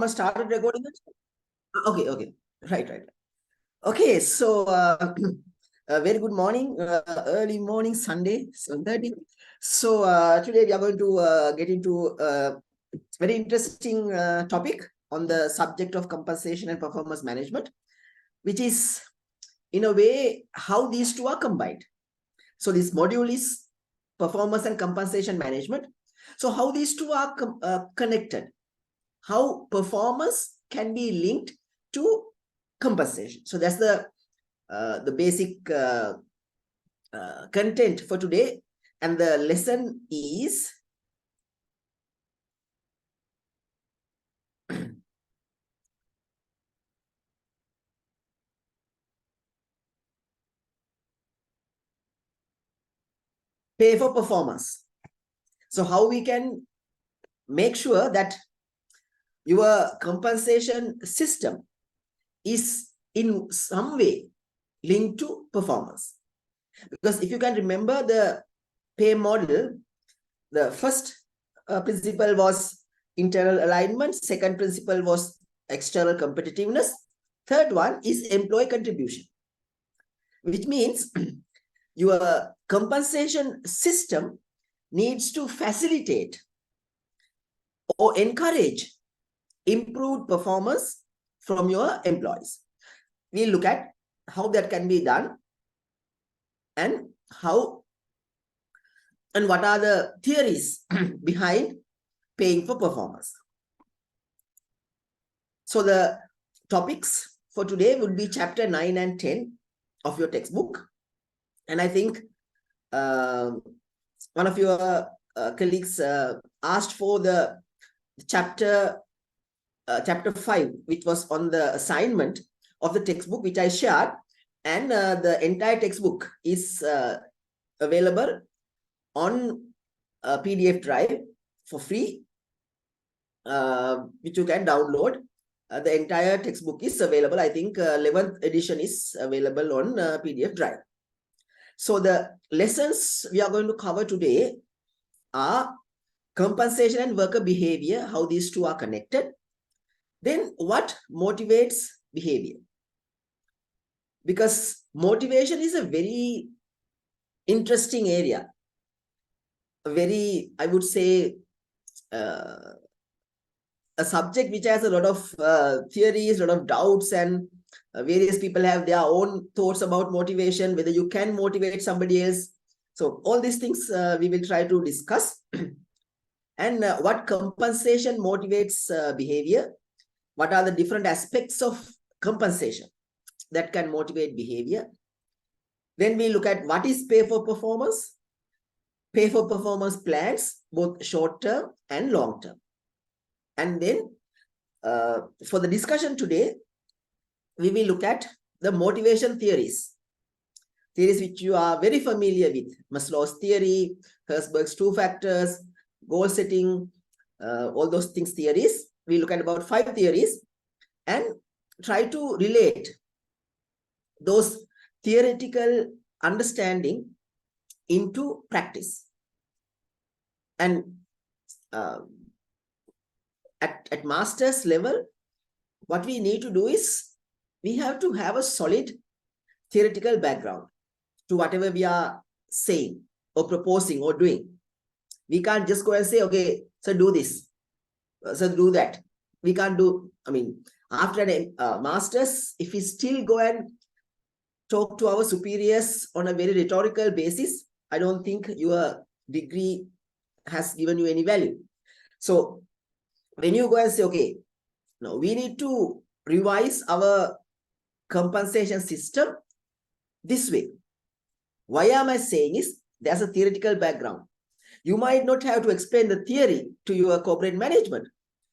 Started recording it? Okay. Right. Okay, so a very good morning, early morning, Sunday, 7:30. So today we are going to get into a very interesting topic on the subject of compensation and performance management, which is in a way how these two are combined. So this module is performance and compensation management. So how these two are connected, how performance can be linked to compensation. So that's the basic content for today, and the lesson is pay for performance. So how we can make sure that your compensation system is in some way linked to performance. Because if you can remember the pay model, the first principle was internal alignment, second principle was external competitiveness, third one is employee contribution, which means your compensation system needs to facilitate or encourage improved performance from your employees. We'll look at how that can be done and what are the theories behind paying for performance. So the topics for today would be chapter 9 and 10 of your textbook. And I think one of your colleagues asked for the chapter 5, which was on the assignment of the textbook, which I shared. And the entire textbook is available on a PDF drive for free, which you can download. The entire textbook is available. I think 11th edition is available on PDF drive. So the lessons we are going to cover today are compensation and worker behavior, how these two are connected. Then what motivates behavior? Because motivation is a very interesting area. A very, I would say, a subject which has a lot of theories, a lot of doubts, and various people have their own thoughts about motivation, whether you can motivate somebody else. So all these things we will try to discuss. And what compensation motivates behavior? What are the different aspects of compensation that can motivate behavior? Then we look at what is pay for performance, pay for performance plans, both short-term and long-term. And then for the discussion today, we will look at the motivation theories which you are very familiar with. Maslow's theory, Herzberg's 2 factors, goal setting, all those things theories. We look at about 5 theories and try to relate those theoretical understanding into practice. And at master's level, what we need to do is we have to have a solid theoretical background to whatever we are saying or proposing or doing. We can't just go and say, okay, so do this, so do that. We can't do, I mean, after a master's, if we still go and talk to our superiors on a very rhetorical basis, I don't think your degree has given you any value. So when you go and say, okay, now we need to revise our compensation system this way. Why am I saying is there's a theoretical background. You might not have to explain the theory to your corporate management,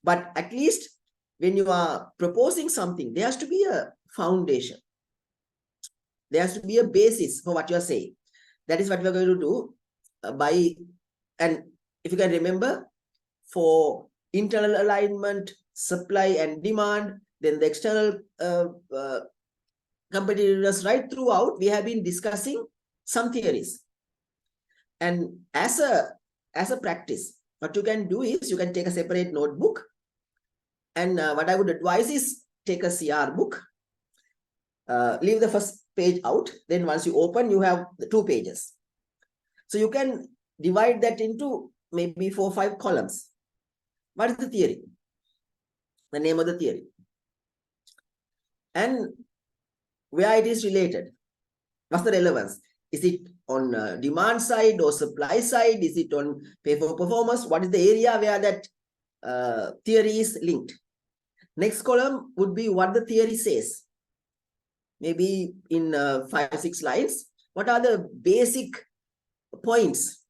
but at least when you are proposing something, there has to be a foundation. There has to be a basis for what you are saying. That is what we are going to do and if you can remember, for internal alignment, supply and demand, then the external competitiveness, right throughout, we have been discussing some theories. And as a practice, what you can do is you can take a separate notebook And what I would advise is take a CR book, leave the first page out. Then once you open, you have the 2 pages. So you can divide that into maybe 4 or 5 columns. What is the theory? The name of the theory. And where it is related. What's the relevance? Is it on demand side or supply side? Is it on pay for performance? What is the area where that theory is linked? Next column would be what the theory says. Maybe in 5 or 6 lines. What are the basic points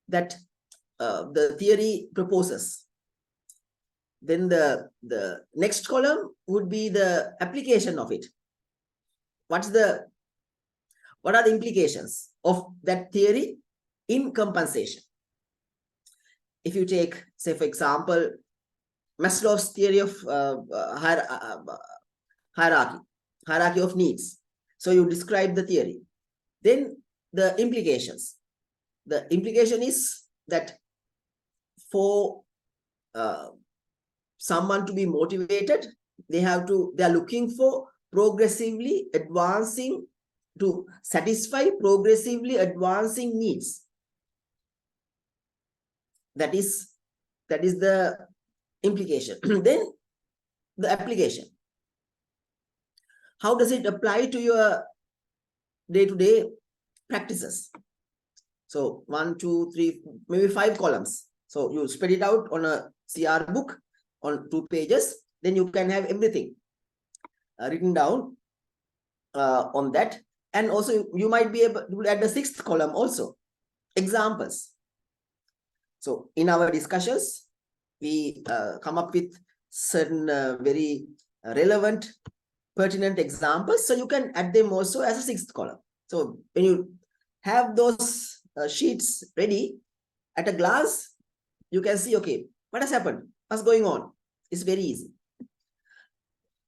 that the theory proposes? Then the next column would be the application of it. What are the implications of that theory in compensation? If you take, say, for example, Maslow's theory of hierarchy of needs. So you describe the theory. Then the implications. The implication is that for someone to be motivated, they are looking for progressively advancing, to satisfy progressively advancing needs. That is the implication. Then the application. How does it apply to your day-to-day practices? So 1, 2, 3, maybe 5 columns. So you spread it out on a CR book on 2 pages. Then you can have everything written down on that. And also you might be able to add the 6th column also, examples. So in our discussions, we come up with certain very relevant, pertinent examples. So you can add them also as a 6th column. So when you have those sheets ready at a glance, you can see, okay, what has happened? What's going on? It's very easy.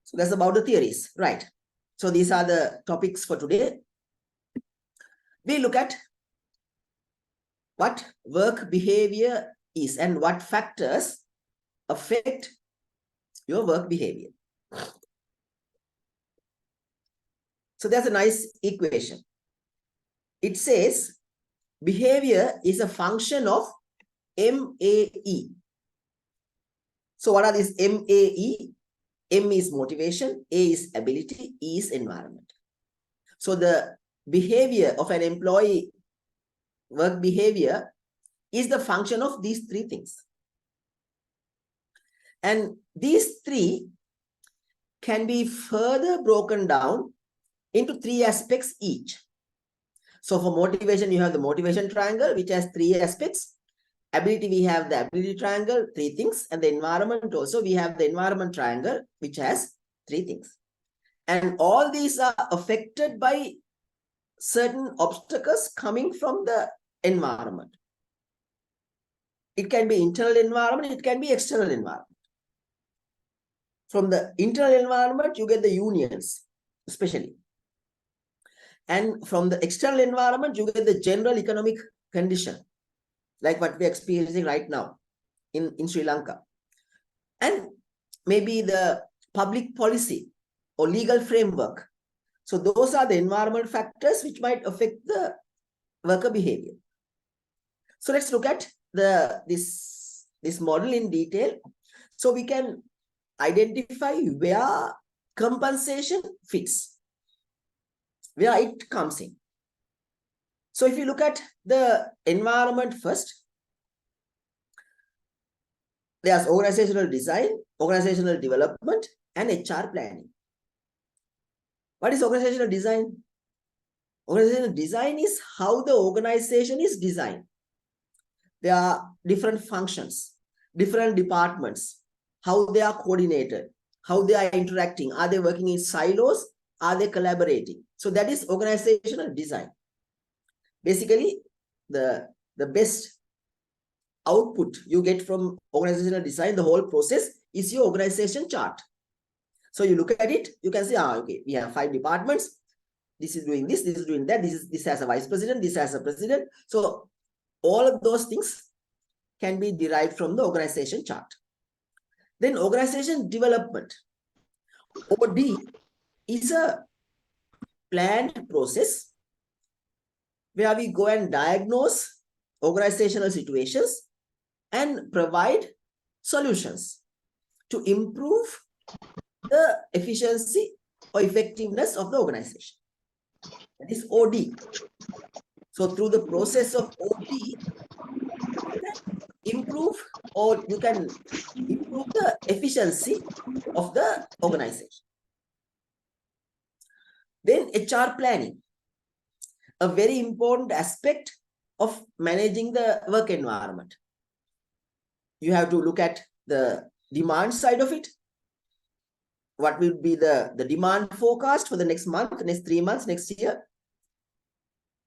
So that's about the theories, right? So these are the topics for today. We look at what work behavior is and what factors affect your work behavior. So there's a nice equation. It says behavior is a function of MAE. So what are these MAE? M is motivation, A is ability, E is environment. So the behavior of an employee, work behavior, is the function of these 3 things. And these 3 can be further broken down into 3 aspects each. So for motivation, you have the motivation triangle, which has 3 aspects. Ability, we have the ability triangle, 3 things. And the environment also, we have the environment triangle, which has 3 things. And all these are affected by certain obstacles coming from the environment. It can be internal environment, it can be external environment. From the internal environment, you get the unions, especially. And from the external environment, you get the general economic condition, like what we're experiencing right now in Sri Lanka. And maybe the public policy or legal framework. So those are the environmental factors which might affect the worker behavior. So let's look at this model in detail, so we can identify where compensation fits, where it comes in. So if you look at the environment first, there's organizational design, organizational development, and HR planning. What is organizational design? Organizational design is how the organization is designed. There are different functions, different departments, how they are coordinated, how they are interacting. Are they working in silos? Are they collaborating? So that is organizational design. Basically, the best output you get from organizational design, the whole process, is your organization chart. So you look at it, you can say, okay, we have 5 departments. This is doing this is doing that. This has a vice president, this has a president. So all of those things can be derived from the organization chart. Then organization development. OD is a planned process where we go and diagnose organizational situations and provide solutions to improve the efficiency or effectiveness of the organization. That is OD. So through the process of OD, you can improve the efficiency of the organization. Then HR planning, a very important aspect of managing the work environment. You have to look at the demand side of it. What will be the demand forecast for the next month, next 3 months, next year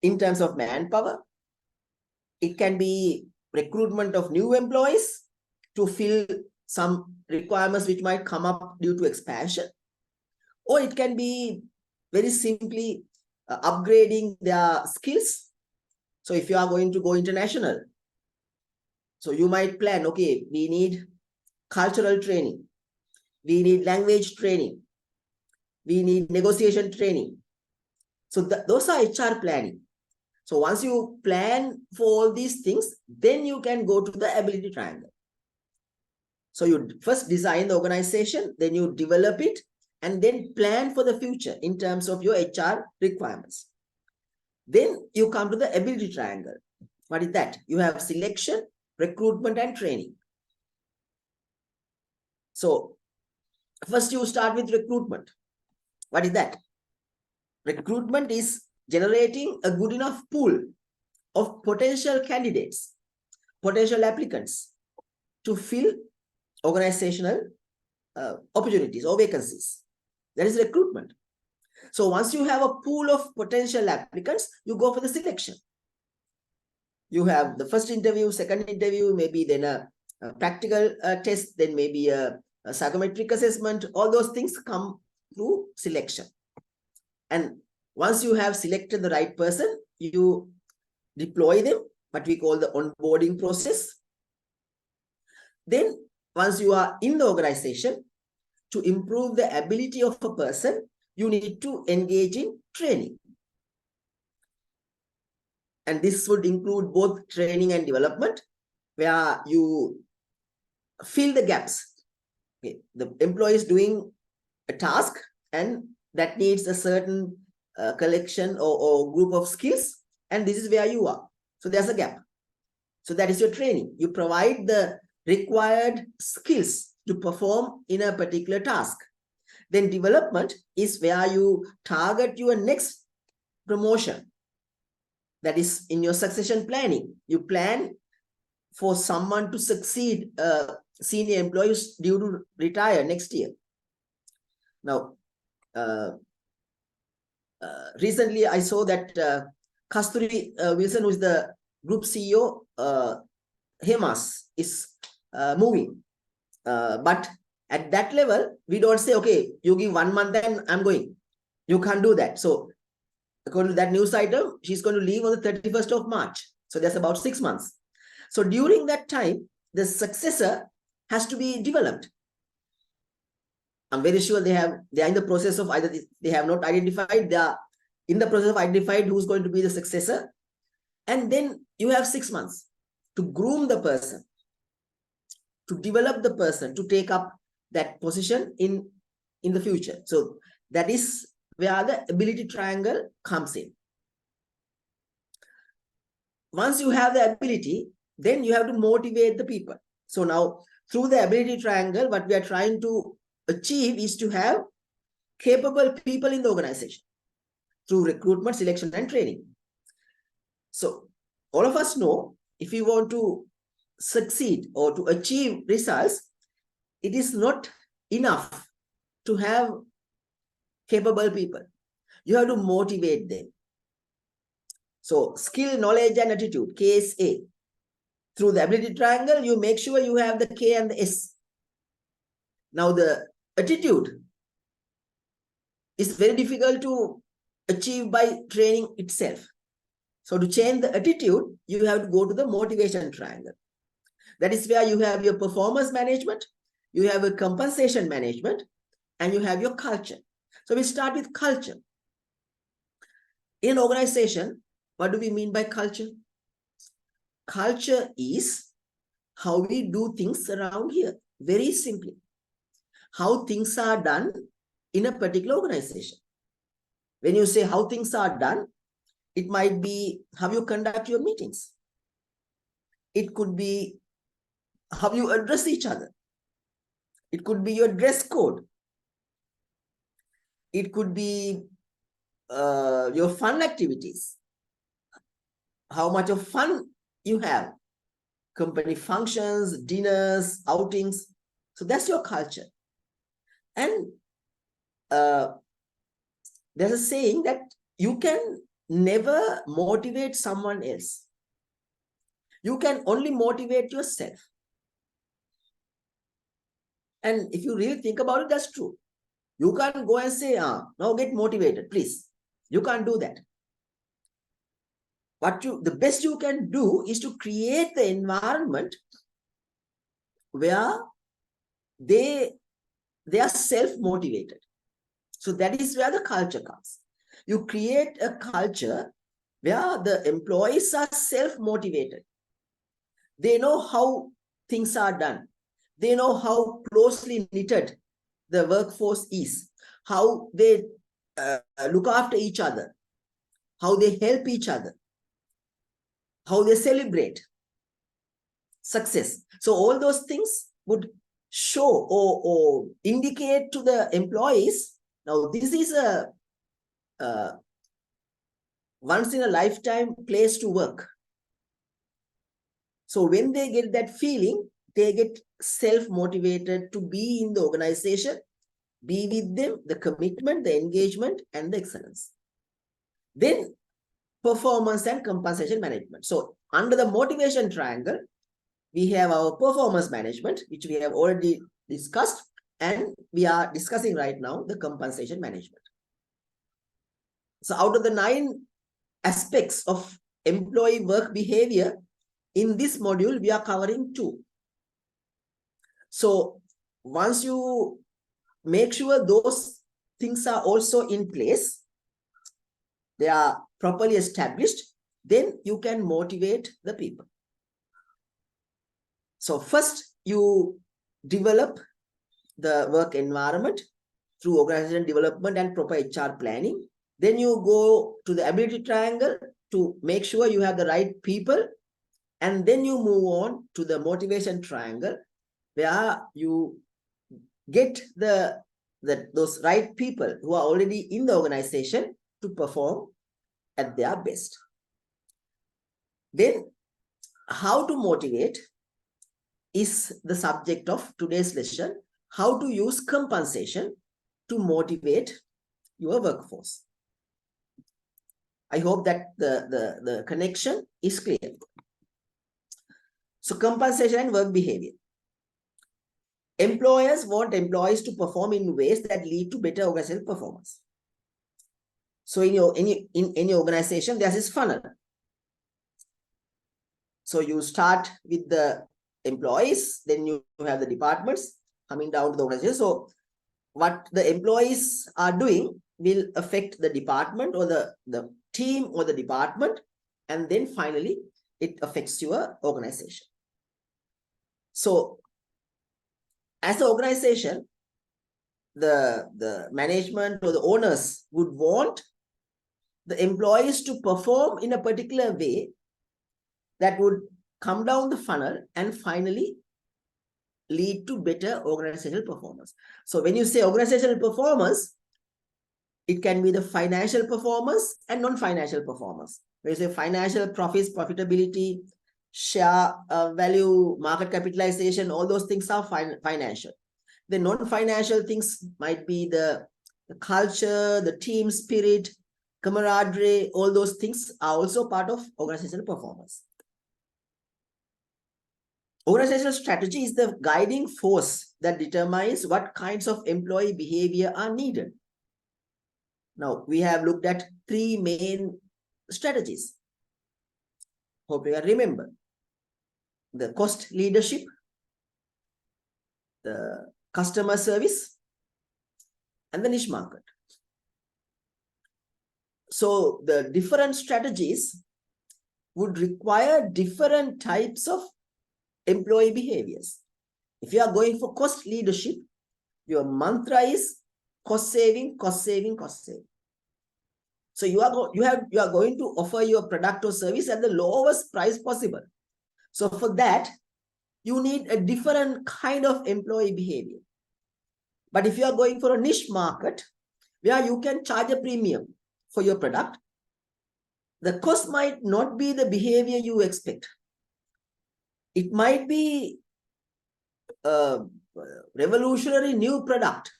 in terms of manpower. It can be recruitment of new employees to fill some requirements which might come up due to expansion. Or it can be very simply upgrading their skills. So if you are going to go international, so you might plan, okay, we need cultural training. We need language training. We need negotiation training. So those are HR planning. So once you plan for all these things, then you can go to the ability triangle. So you first design the organization, then you develop it, and then plan for the future in terms of your HR requirements. Then you come to the ability triangle. What is that? You have selection, recruitment, and training. So first you start with recruitment. What is that? Recruitment is generating a good enough pool of potential candidates, potential applicants to fill organizational opportunities or vacancies. That is recruitment. So once you have a pool of potential applicants, you go for the selection. You have the first interview, second interview, maybe then a practical test, then maybe a psychometric assessment. All those things come through selection. And once you have selected the right person, you deploy them, what we call the onboarding process. Then once you are in the organization, to improve the ability of a person, you need to engage in training. And this would include both training and development, where you fill the gaps. Okay. The employee is doing a task and that needs a certain collection or group of skills, and this is where you are. So there's a gap. So that is your training. You provide the required skills to perform in a particular task. Then development is where you target your next promotion. That is in your succession planning. You plan for someone to succeed, senior employees due to retire next year. Now, recently I saw that Kasturi Wilson, who is the group CEO, Hemas, is moving. But at that level, we don't say, okay, you give 1 month and I'm going. You can't do that. So according to that news item, she's going to leave on the 31st of March. So that's about 6 months. So during that time, the successor has to be developed. I'm very sure they are in the process of either they have not identified, they are in the process of identifying who's going to be the successor. And then you have 6 months to groom the person, to develop the person to take up that position in the future. So that is where the ability triangle comes in. Once you have the ability, then you have to motivate the people. So now through the ability triangle, what we are trying to achieve is to have capable people in the organization through recruitment, selection, and training. So all of us know, if you want to succeed or to achieve results, it is not enough to have capable people. You have to motivate them. So skill, knowledge, and attitude, KSA. Through the ability triangle, you make sure you have the K and the S. Now the attitude is very difficult to achieve by training itself. So to change the attitude, you have to go to the motivation triangle. That is where you have your performance management, you have a compensation management, and you have your culture. So we start with culture. In an organization, what do we mean by culture? Culture is how we do things around here. Very simply, how things are done in a particular organization. When you say how things are done, it might be how you conduct your meetings. It could be how you address each other. It could be your dress code. It could be your fun activities. How much of fun you have. Company functions, dinners, outings. So that's your culture. And there's a saying that you can never motivate someone else. You can only motivate yourself. And if you really think about it, that's true. You can't go and say, now get motivated, please. You can't do that. The best you can do is to create the environment where they are self-motivated. So that is where the culture comes. You create a culture where the employees are self-motivated. They know how things are done. They know how closely knitted the workforce is, how they look after each other, how they help each other, how they celebrate success. So all those things would show or indicate to the employees, now this is a once in a lifetime place to work. So when they get that feeling, they get self-motivated to be in the organization, be with them, the commitment, the engagement, and the excellence. Then performance and compensation management. So under the motivation triangle, we have our performance management, which we have already discussed, and we are discussing right now the compensation management. So out of the 9 aspects of employee work behavior, in this module, we are covering 2. So once you make sure those things are also in place, they are properly established, then you can motivate the people. So first, you develop the work environment through organizational development and proper HR planning. Then you go to the ability triangle to make sure you have the right people. And then you move on to the motivation triangle, where you get those right people who are already in the organization to perform at their best. Then how to motivate is the subject of today's lesson. How to use compensation to motivate your workforce. I hope that the connection is clear. So compensation and work behavior. Employers want employees to perform in ways that lead to better organizational performance. So in your organization, there's this funnel. So you start with the employees, then you have the departments coming down to the organization. So what the employees are doing will affect the department or the team or the department, and then finally it affects your organization. So as an organization, the management or the owners would want the employees to perform in a particular way that would come down the funnel and finally lead to better organizational performance. So when you say organizational performance, it can be the financial performance and non-financial performance. When you say financial profits, profitability, share value, market capitalization, all those things are financial. The non-financial things might be the culture, the team spirit, camaraderie, all those things are also part of organizational performance. Organizational strategy is the guiding force that determines what kinds of employee behavior are needed. Now, we have looked at 3 main strategies. Hope you remember. The cost leadership, the customer service, and the niche market. So the different strategies would require different types of employee behaviors. If you are going for cost leadership, your mantra is cost saving, cost saving, cost saving. So you are going to offer your product or service at the lowest price possible. So for that, you need a different kind of employee behavior. But if you are going for a niche market where you can charge a premium for your product, the cost might not be the behavior you expect. It might be a revolutionary new product,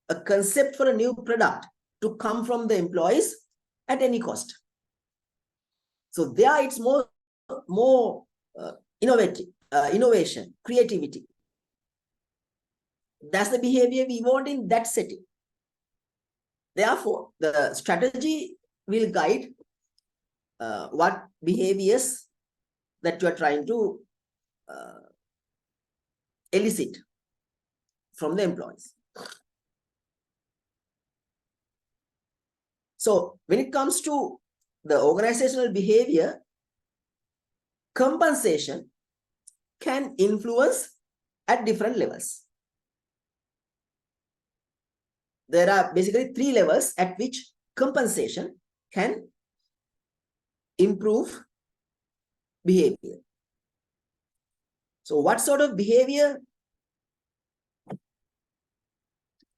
a concept for a new product to come from the employees at any cost. So there it's more innovation, creativity. That's the behavior we want in that setting. Therefore, the strategy will guide what behaviors that you are trying to elicit from the employees. So when it comes to the organizational behavior, compensation can influence at different levels. There are basically 3 levels at which compensation can improve behavior. So what sort of behavior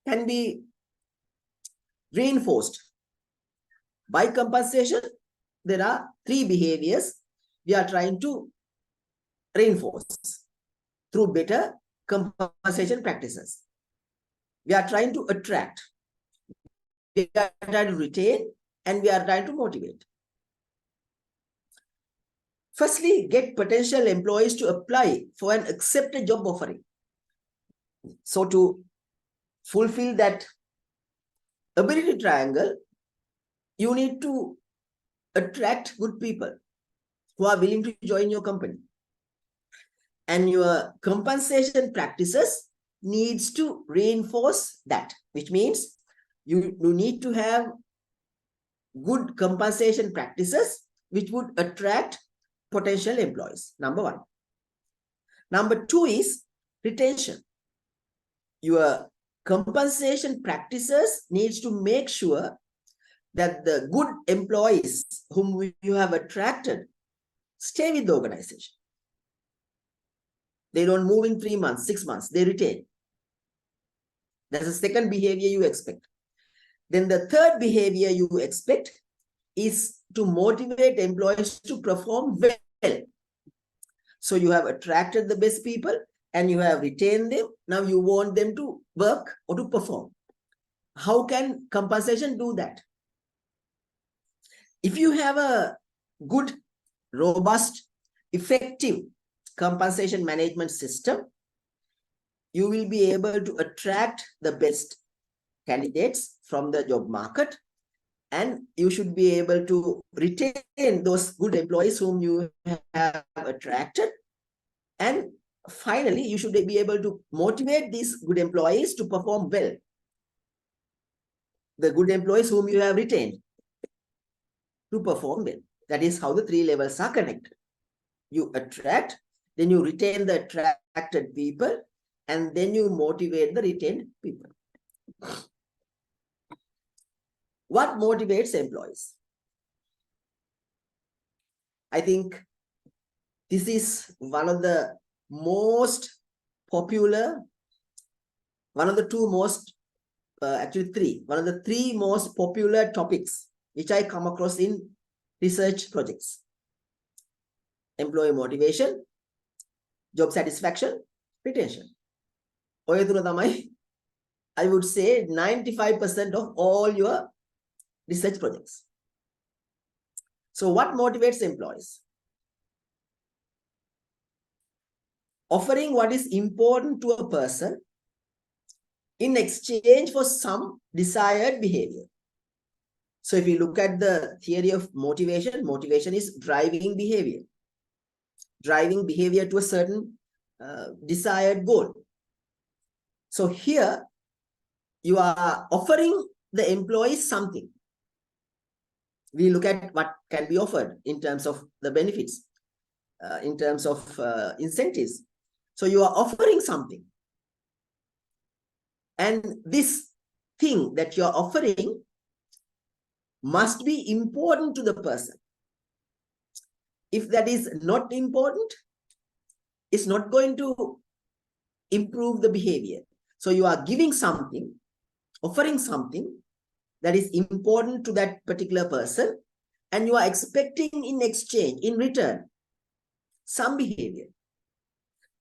can be reinforced by compensation? There are 3 behaviors we are trying to reinforce through better compensation practices. We are trying to attract, we are trying to retain, and we are trying to motivate. Firstly, get potential employees to apply for an accepted job offering. So to fulfill that ability triangle, you need to attract good people who are willing to join your company. And your compensation practices needs to reinforce that, which means you need to have good compensation practices which would attract potential employees. Number 1. Number 2 is retention. Your compensation practices needs to make sure that the good employees whom you have attracted stay with the organization. They don't move in 3 months, 6 months, they retain. That's the second behavior you expect. Then the third behavior you expect is to motivate employees to perform well. So you have attracted the best people and you have retained them. Now you want them to work or to perform. How can compensation do that? If you have a good, robust, effective compensation management system, you will be able to attract the best candidates from the job market, and you should be able to retain those good employees whom you have attracted. And finally, you should be able to motivate these good employees to perform well. The good employees whom you have retained to perform well. That is how the 3 levels are connected. You attract, then you retain the attracted people, and then you motivate the retained people. What motivates employees? I think this is one of the most popular, one of the 2 most, actually 3, one of the 3 most popular topics which I come across in research projects. Employee motivation, job satisfaction, retention. I would say 95% of all your research projects. So what motivates employees? Offering what is important to a person in exchange for some desired behavior. So if you look at the theory of motivation, motivation is driving behavior to a certain desired goal. So here you are offering the employees something. We look at what can be offered in terms of the benefits, in terms of incentives. So you are offering something. And this thing that you're offering must be important to the person. If that is not important, it's not going to improve the behavior. So you are giving something, offering something that is important to that particular person, and you are expecting in exchange, in return, some behavior.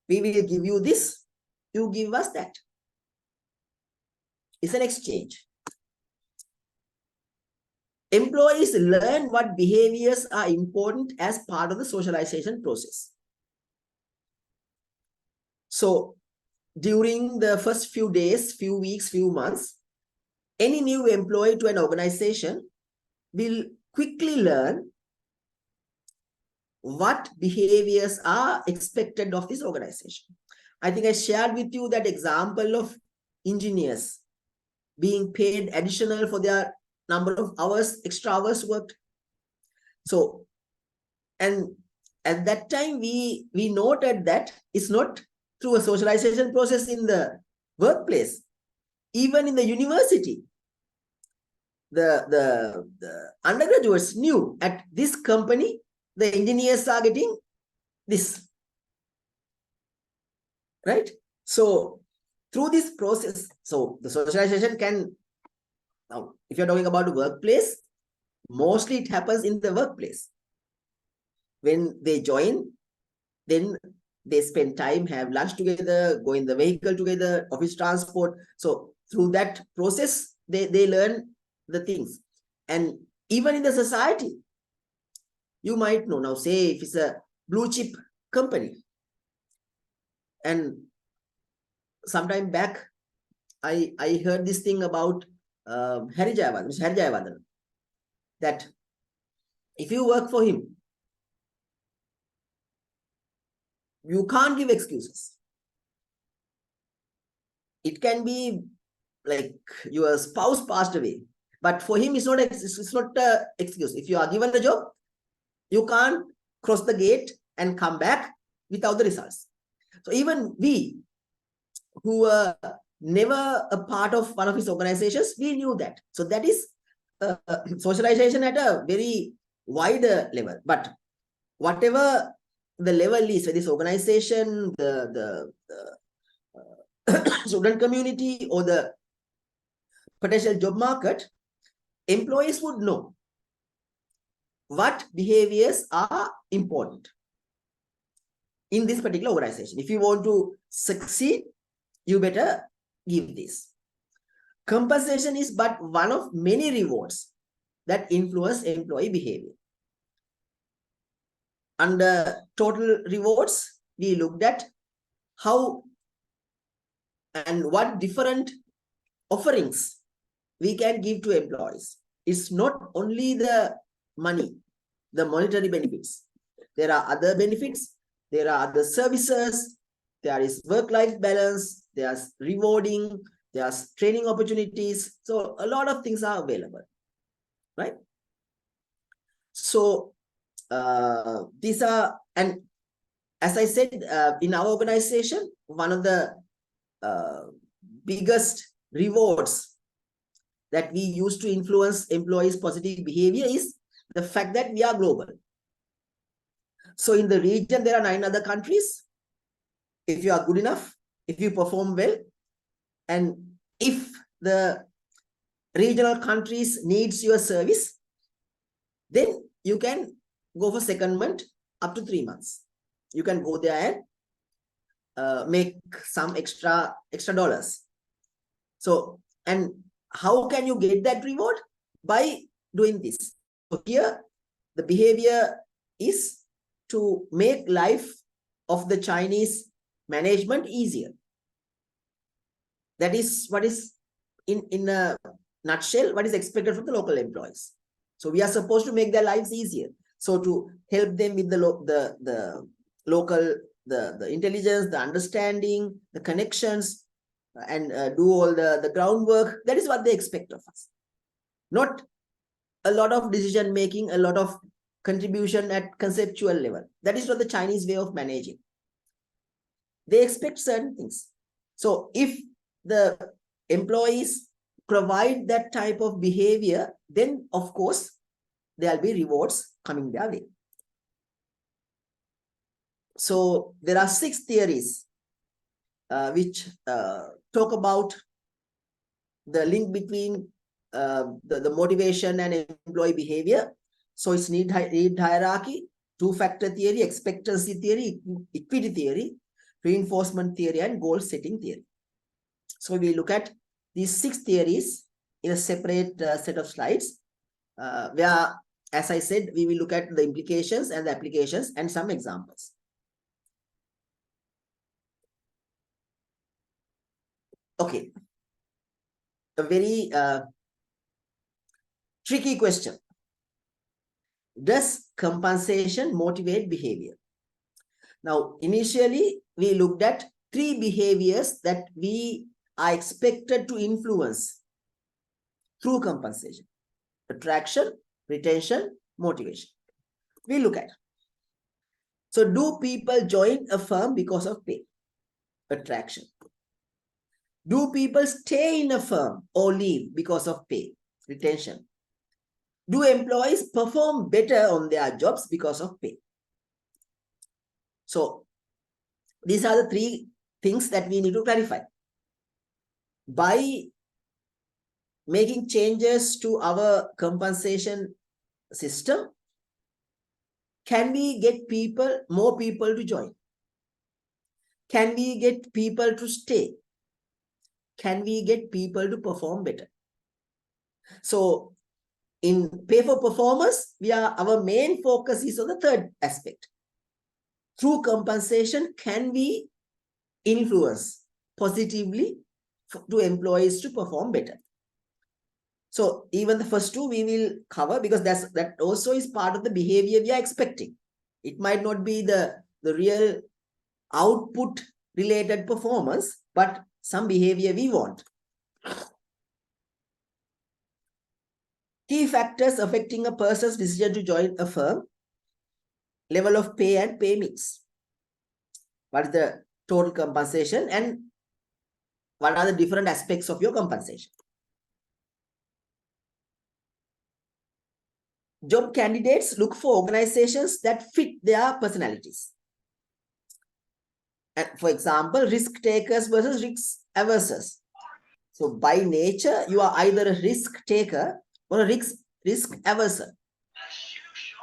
We will give you this, you give us that. It's an exchange. Employees learn what behaviors are important as part of the socialization process. So during the first few days, few weeks, few months, any new employee to an organization will quickly learn what behaviors are expected of this organization. I think I shared with you that example of engineers being paid additional for their number of hours, extra hours worked. So, and at that time, we noted that it's not through a socialization process in the workplace, even in the university. The undergraduates knew at this company, the engineers are getting this, right? So through this process, so the socialization can, now if you're talking about the workplace, mostly it happens in the workplace. When they join, then they spend time, have lunch together, go in the vehicle together, office transport. So through that process, they learn the things. And even in the society, you might know now, say if it's a blue chip company, and sometime back, I heard this thing about Harry Jayawarden, that if you work for him, you can't give excuses. It can be like your spouse passed away, but for him, it's not an excuse. If you are given the job, you can't cross the gate and come back without the results. So even we, who were never a part of one of his organizations, we knew that. So that is socialization at a very wider level. But whatever the level is for this organization, the student community, or the potential job market, employees would know what behaviors are important in this particular organization. If you want to succeed, you better give this. Compensation is but one of many rewards that influence employee behavior. Under total rewards, we looked at how and what different offerings we can give to employees. It's not only the money, the monetary benefits. There are other benefits. There are other services. There is work-life balance. There's rewarding. There's training opportunities. So a lot of things are available, right? So these are, and as I said, in our organization, one of the biggest rewards that we use to influence employees' positive behavior is the fact that we are global. So in the region, there are 9 other countries. If you are good enough, if you perform well, and if the regional countries needs your service, then you can go for secondment up to 3 months. You can go there and make some extra dollars. So, and how can you get that reward? By doing this. So here, the behavior is to make life of the Chinese management easier. That is what is, in a nutshell, what is expected from the local employees. So we are supposed to make their lives easier. So to help them with the local, the intelligence, the understanding, the connections, and do all the groundwork. That is what they expect of us. Not a lot of decision making, a lot of contribution at conceptual level. That is not the Chinese way of managing. They expect certain things. So if the employees provide that type of behavior, then of course there'll be rewards coming their way. So there are 6 theories which talk about the link between the motivation and employee behavior. So it's need hierarchy, 2-factor theory, expectancy theory, equity theory, reinforcement theory, and goal setting theory. So we look at these 6 theories in a separate set of slides, where, as I said, we will look at the implications and the applications and some examples. Okay. A very tricky question. Does compensation motivate behavior? Now, initially, we looked at 3 behaviors that we are expected to influence through compensation: attraction, retention, motivation. We look at. So, do people join a firm because of pay? Attraction. Do people stay in a firm or leave because of pay? Retention. Do employees perform better on their jobs because of pay? So, these are the 3 things that we need to clarify. By making changes to our compensation system, can we get more people to join? Can we get people to stay? Can we get people to perform better? So, in pay for performance, our main focus is on the 3rd aspect. Through compensation, can we influence positively to employees to perform better? So even the first 2 we will cover, because that also is part of the behavior we are expecting. It might not be the real output related performance, but some behavior we want. Key factors affecting a person's decision to join a firm: level of pay and pay mix. What is the total compensation and what are the different aspects of your compensation? Job candidates look for organizations that fit their personalities. And for example, risk takers versus risk averse. So by nature, you are either a risk taker or a risk averse.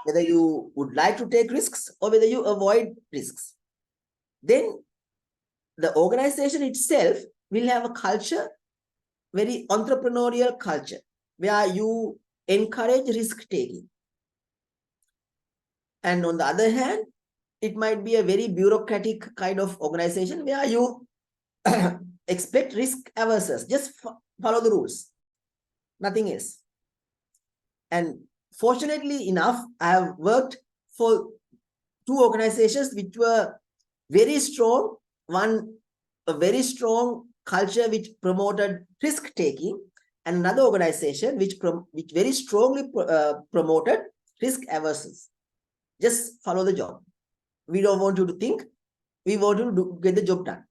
Whether you would like to take risks or whether you avoid risks. Then the organization itself will have a culture, very entrepreneurial culture, where you encourage risk taking. And on the other hand, it might be a very bureaucratic kind of organization where you expect risk averse. Just follow the rules, nothing else. And fortunately enough, I have worked for 2 organizations which were very strong. One, a very strong culture which promoted risk taking, and another organization which very strongly promoted risk averse. Just follow the job. We don't want you to think. We want you to get the job done.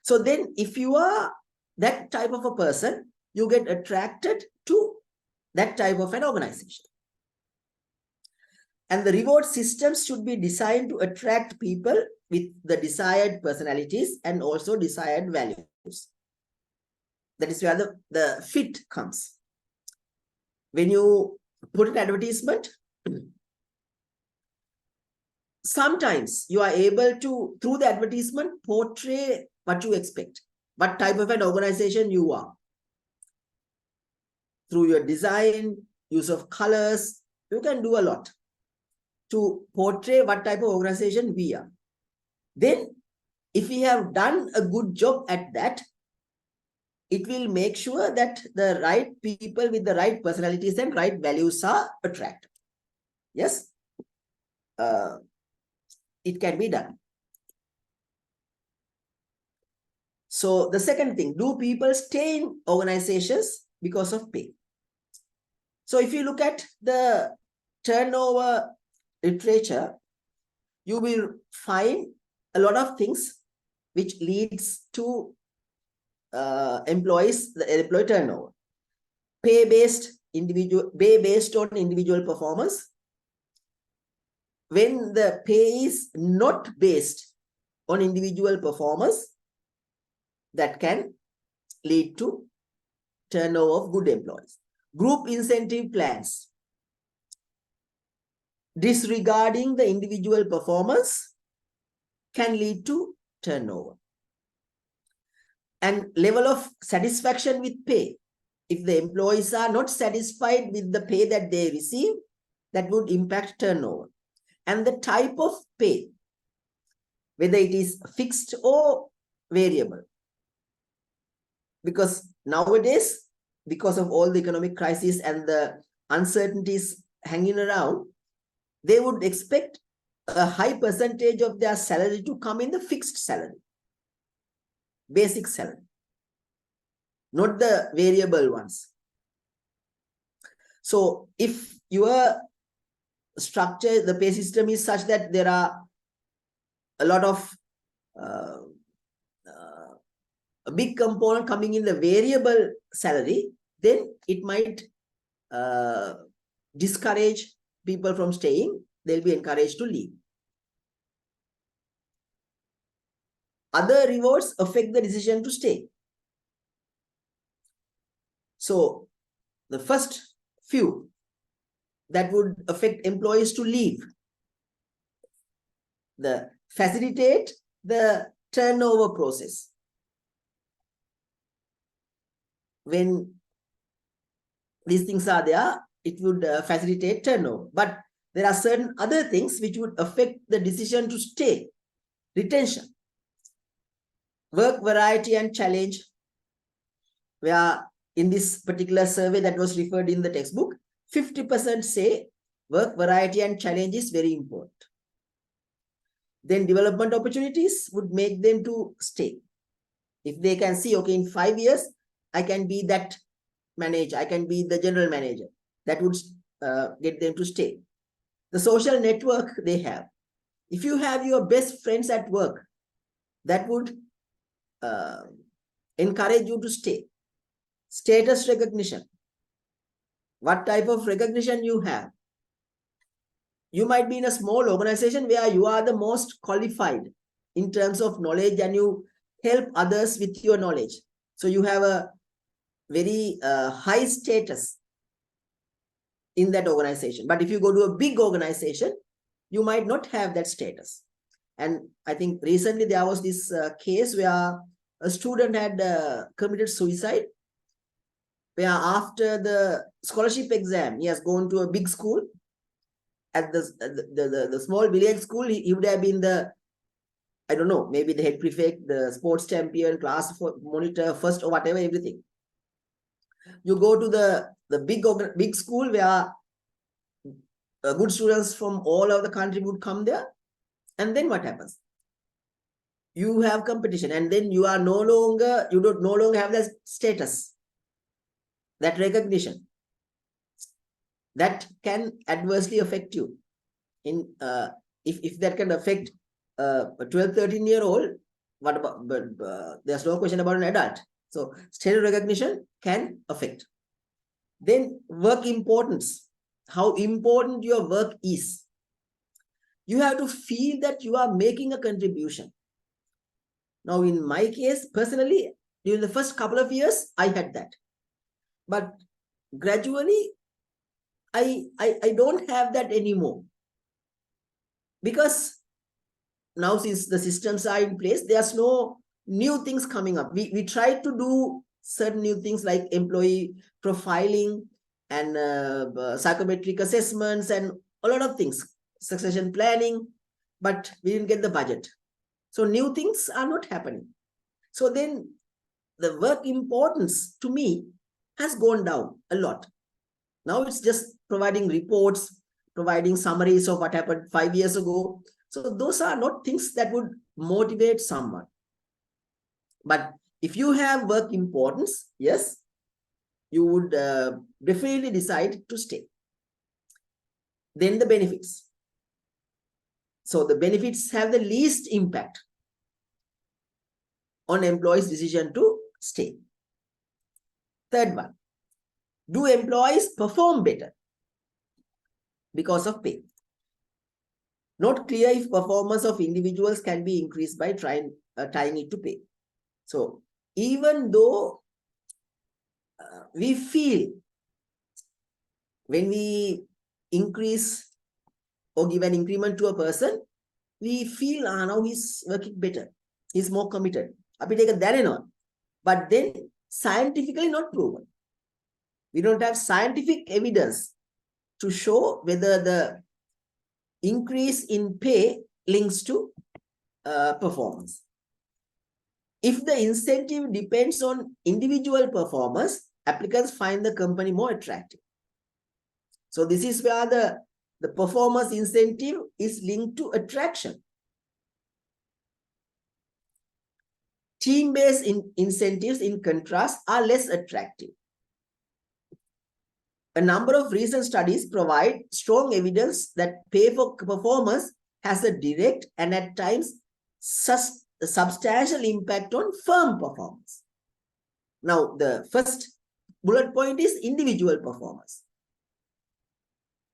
So then if you are that type of a person, you get attracted to that type of an organization. And the reward systems should be designed to attract people with the desired personalities and also desired values. That is where the fit comes. When you put an advertisement, sometimes you are able to, through the advertisement, portray what you expect, what type of an organization you are. Through your design, use of colors, you can do a lot to portray what type of organization we are. Then, if we have done a good job at that, it will make sure that the right people with the right personalities and right values are attracted. Yes, it can be done. So the second thing, do people stay in organizations because of pay? So if you look at the turnover literature, you will find a lot of things which leads to the employee turnover. Pay based on individual performance. When the pay is not based on individual performance, that can lead to turnover of good employees. Group incentive plans, disregarding the individual performance, can lead to turnover. And level of satisfaction with pay. If the employees are not satisfied with the pay that they receive, that would impact turnover. And the type of pay, whether it is fixed or variable. Because nowadays, because of all the economic crisis and the uncertainties hanging around, they would expect a high percentage of their salary to come in the fixed salary, basic salary, not the variable ones. So if your structure, the pay system is such that there are a lot of a big component coming in the variable salary, then it might discourage people from staying. They'll be encouraged to leave. Other rewards affect the decision to stay. So the first few that would affect employees to leave, facilitate the turnover process. When these things are there, it would facilitate turnover. But there are certain other things which would affect the decision to stay. Retention, work variety and challenge, where in this particular survey that was referred in the textbook, 50% say work variety and challenge is very important. Then development opportunities would make them to stay. If they can see, okay, in 5 years, I can be that manager, I can be the general manager, that would get them to stay. The social network they have. If you have your best friends at work, that would encourage you to stay. Status recognition. What type of recognition you have? You might be in a small organization where you are the most qualified in terms of knowledge and you help others with your knowledge. So you have a very high status in that organization. But if you go to a big organization, you might not have that status. And I think recently there was this case where a student had committed suicide, where after the scholarship exam, he has gone to a big school. At the small village school, he would have been the, I don't know, maybe the head prefect, the sports champion, class monitor, first or whatever, everything. You go to the big school where good students from all over the country would come there. And then what happens? You have competition, and then you are no longer have that status, that recognition. That can adversely affect you. In if that can affect a 12, 13-year-old, what about? But there's no question about an adult. So status recognition can affect. Then work importance, how important your work is. You have to feel that you are making a contribution. Now, in my case, personally, during the first couple of years, I had that. But gradually, I don't have that anymore. Because now, since the systems are in place, there's no new things coming up. We try to do certain new things like employee profiling and psychometric assessments and a lot of things, succession planning, but we didn't get the budget. So new things are not happening. So then the work importance to me has gone down a lot. Now it's just providing reports, providing summaries of what happened 5 years ago. So those are not things that would motivate someone. But If you have work importance, yes, you would definitely decide to stay. Then the benefits. So the benefits have the least impact on employees' decision to stay. Third one, do employees perform better because of pay? Not clear if performance of individuals can be increased by tying it to pay. So even though we feel when we increase or give an increment to a person, we feel now he's working better, he's more committed. But then scientifically not proven. We don't have scientific evidence to show whether the increase in pay links to performance. If the incentive depends on individual performance, applicants find the company more attractive. So this is where the performance incentive is linked to attraction. Team-based incentives, in contrast, are less attractive. A number of recent studies provide strong evidence that pay for performance has a direct and at times substantial impact on firm performance. Now, the first bullet point is individual performance.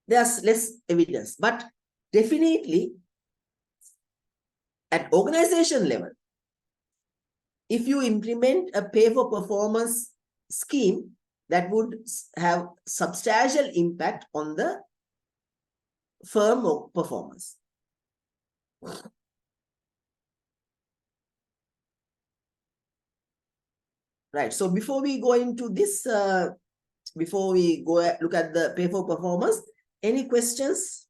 There's less evidence, but definitely at organization level, if you implement a pay for performance scheme, that would have substantial impact on the firm or performance. Right. So before we go into this, before we go look at the pay for performance, any questions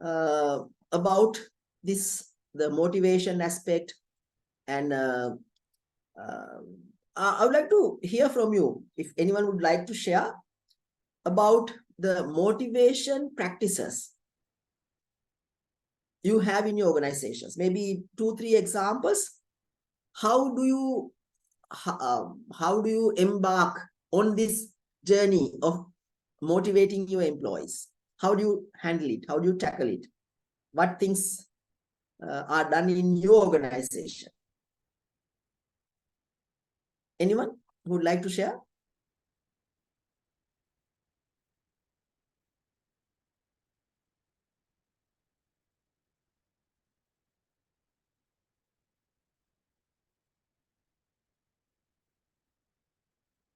about this, the motivation aspect? And I would like to hear from you if anyone would like to share about the motivation practices you have in your organizations. Maybe 2-3 examples. How do you embark on this journey of motivating your employees? How do you handle it? How do you tackle it? What things are done in your organization? Anyone who would like to share?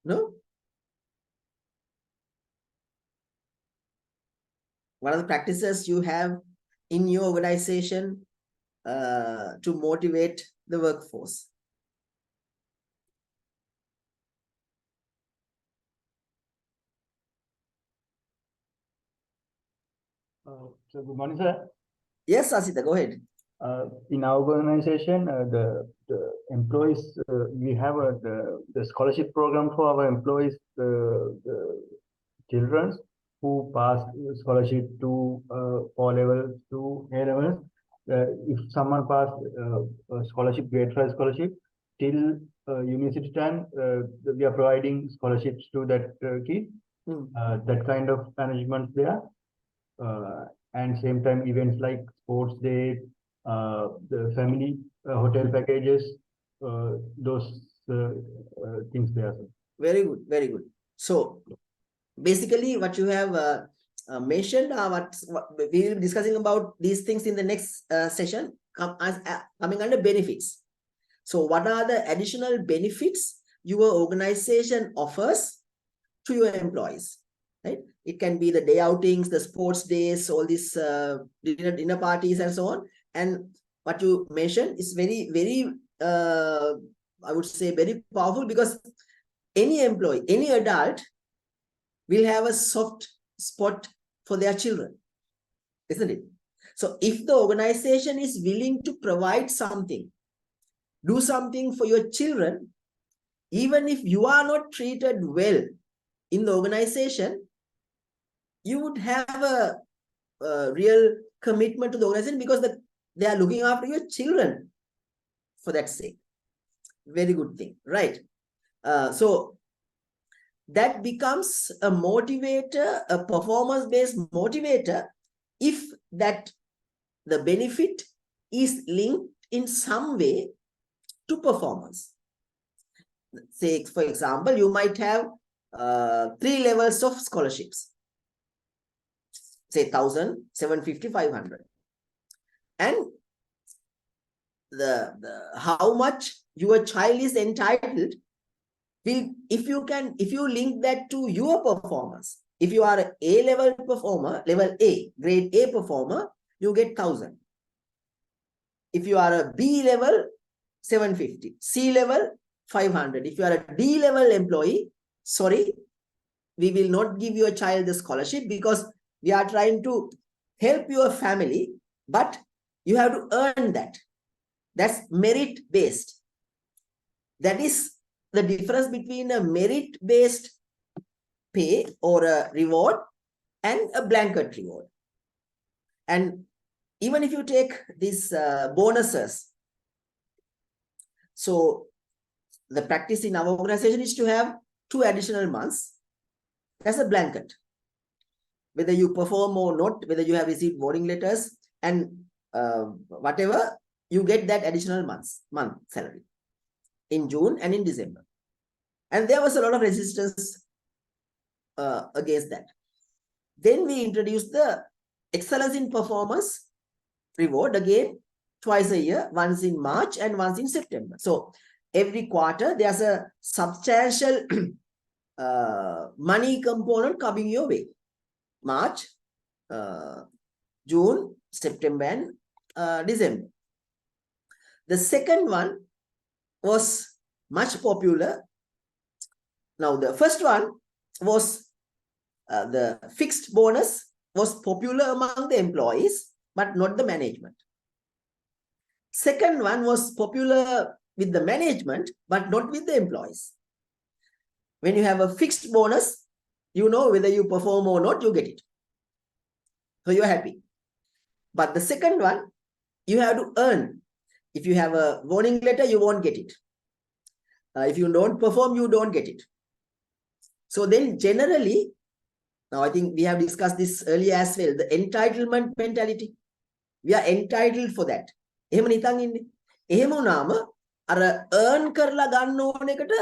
No? What are the practices you have in your organization to motivate the workforce? So good morning, sir. Yes, Asita, go ahead. In our organization, the employees, we have the scholarship program for our employees, the children who pass scholarship to O-level to A-level. If someone pass scholarship, grade 5 scholarship, till university time, we are providing scholarships to that kid. That kind of management there. And same time events like sports day, the family hotel packages, those things there. Very good, very good. So basically what you have mentioned are what we will be discussing about these things in the next session, coming under benefits. So what are the additional benefits your organization offers to your employees? Right? It can be the day outings, the sports days, all these dinner parties and so on. And what you mentioned is very, very, I would say very powerful, because any employee, any adult will have a soft spot for their children, isn't it? So if the organization is willing to provide something, do something for your children, even if you are not treated well in the organization, you would have a real commitment to the organization, because they are looking after your children for that sake. Very good thing, right? So that becomes a motivator, a performance-based motivator, if that the benefit is linked in some way to performance. Say, for example, you might have 3 levels of scholarships, say 1,000, 750, 500. And the how much your child is entitled will, if you link that to your performance. If you are a level performer, level A, grade A performer, you get 1,000. If you are a B level, 750, C level, 500. If you are a D level employee, sorry, we will not give your child the scholarship because we are trying to help your family, but you have to earn that. That's merit based. That is the difference between a merit based pay or a reward and a blanket reward. And even if you take these bonuses, so the practice in our organization is to have 2 additional months. That's a blanket. Whether you perform or not, whether you have received warning letters and whatever, you get that additional month salary in June and in December. And there was a lot of resistance against that. Then we introduced the excellence in performance reward, again twice a year, once in March and once in September. So every quarter there's a substantial money component coming your way. March, June, September, and December. The second one was much popular. Now, the first one was the fixed bonus was popular among the employees, but not the management. Second one was popular with the management, but not with the employees. When you have a fixed bonus, you know whether you perform or not, you get it. So you're happy. But the second one, you have to earn. If you have a warning letter, you won't get it. If you don't perform, you don't get it. So then generally, now I think we have discussed this earlier as well, the entitlement mentality. We are entitled for that. එහෙම නිකන් ඉන්නේ. එහෙම වුණාම අර earn කරලා ගන්න ඕන එකට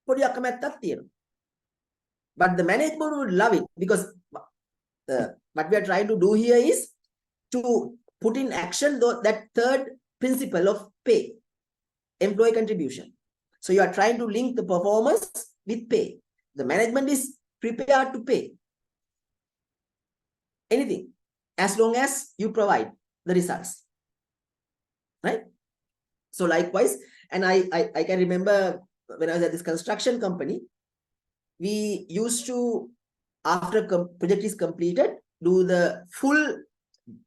පොඩි අකමැත්තක් තියෙනවා. But the management would love it because what we are trying to do here is to put in action that third principle of pay, employee contribution. So you are trying to link the performance with pay. The management is prepared to pay anything as long as you provide the results, right? So likewise, and I can remember when I was at this construction company, we used to, after project is completed, do the full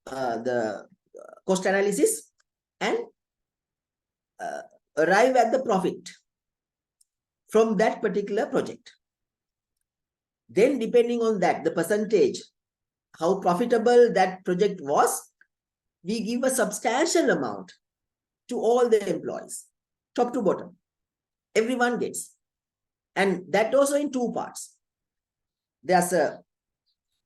the cost analysis and arrive at the profit from that particular project. Then depending on that, the percentage, how profitable that project was, we give a substantial amount to all the employees, top to bottom. Everyone gets. And that also in 2 parts. There's a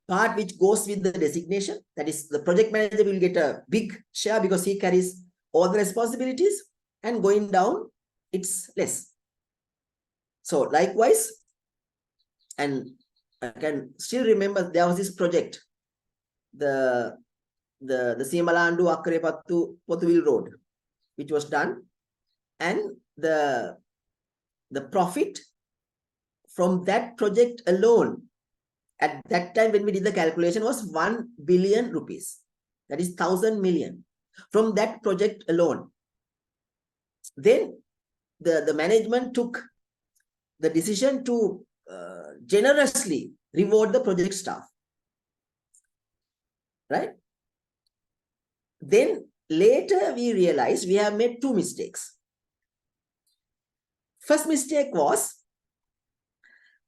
part which goes with the designation. That is, the project manager will get a big share because he carries all the responsibilities, and going down, it's less. So likewise, and I can still remember there was this project, the Siemalandu Akkarepattu Pothuwil Road, which was done, and the profit from that project alone at that time when we did the calculation was 1 billion rupees. That is 1,000 million from that project alone. Then the management took the decision to generously reward the project staff, right? Then later we realized we have made 2 mistakes. First mistake was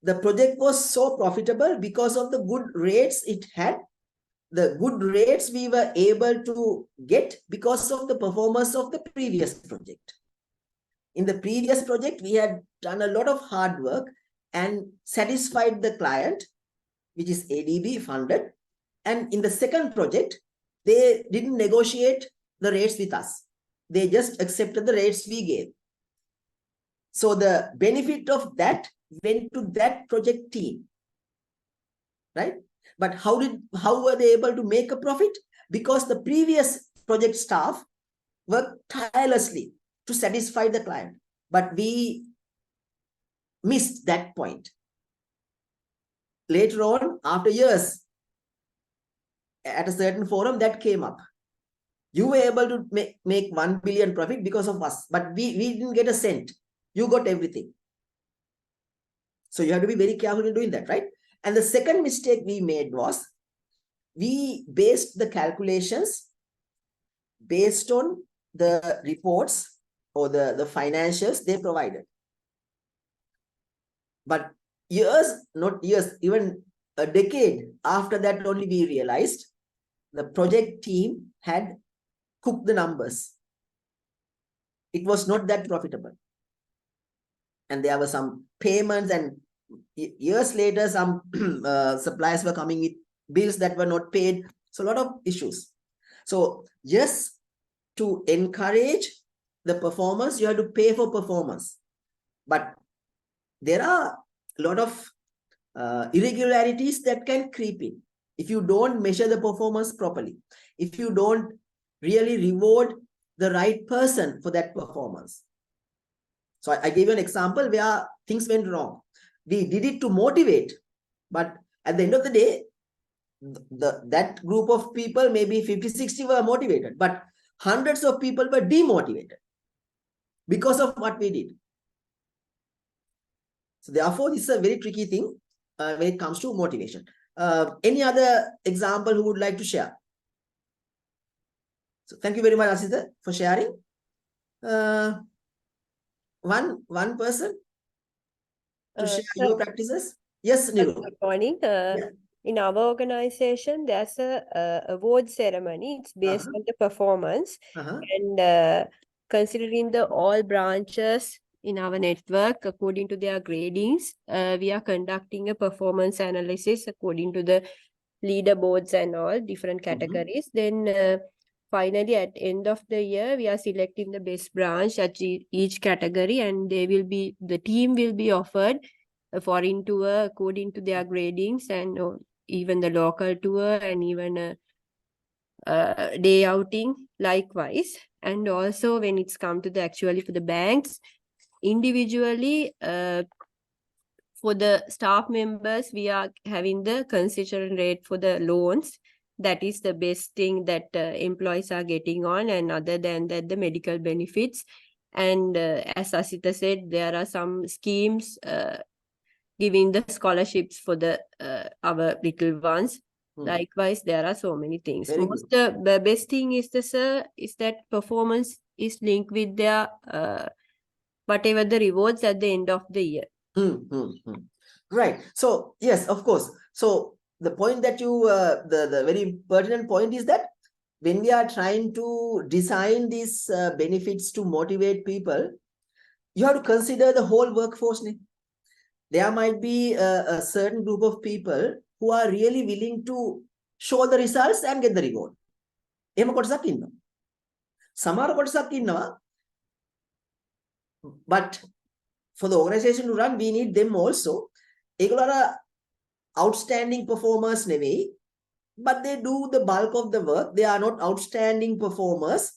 the project was so profitable because of the good rates it had. The good rates we were able to get because of the performance of the previous project. In the previous project, we had done a lot of hard work and satisfied the client, which is ADB funded. And in the second project, they didn't negotiate the rates with us. They just accepted the rates we gave. So the benefit of that went to that project team, right? But how were they able to make a profit? Because the previous project staff worked tirelessly to satisfy the client. But we missed that point. Later on, after years, at a certain forum, that came up. You were able to make 1 billion profit because of us, but we didn't get a cent. You got everything. So you have to be very careful in doing that, right? And the second mistake we made was we based the calculations based on the reports or the financials they provided. But years, not years, even a decade after that only we realized the project team had cooked the numbers. It was not that profitable. And there were some payments, and years later, some suppliers were coming with bills that were not paid. So a lot of issues. So yes, to encourage the performance, you have to pay for performance. But there are a lot of irregularities that can creep in. If you don't measure the performance properly, if you don't really reward the right person for that performance. So I gave you an example where things went wrong. We did it to motivate, but at the end of the day, that group of people, maybe 50, 60 were motivated, but hundreds of people were demotivated because of what we did. So therefore, this is a very tricky thing when it comes to motivation. Any other example who would like to share? So thank you very much, Asita, for sharing. One person to share your practices. Yes, Niru. Good morning. In our organization, there's a award ceremony. It's based on the performance, and considering the all branches in our network according to their gradings, we are conducting a performance analysis according to the leaderboards and all different categories. Then finally, at end of the year, we are selecting the best branch at each category, and the team will be offered a foreign tour according to their gradings, and even the local tour, and even a day outing likewise. And also when it's come to the actually for the banks, individually for the staff members, we are having the concession rate for the loans. That is the best thing that employees are getting on, and other than that, the medical benefits. And as Asita said, there are some schemes giving the scholarships for the our little ones. Likewise, there are so many things. The best thing is that performance is linked with their whatever the rewards at the end of the year. Right. So yes, of course. So the point that you the very pertinent point is that when we are trying to design these benefits to motivate people, you have to consider the whole workforce. There might be a certain group of people who are really willing to show the results and get the reward. But for the organization to run, we need them also. Outstanding performers never, but they do the bulk of the work. They are not outstanding performers.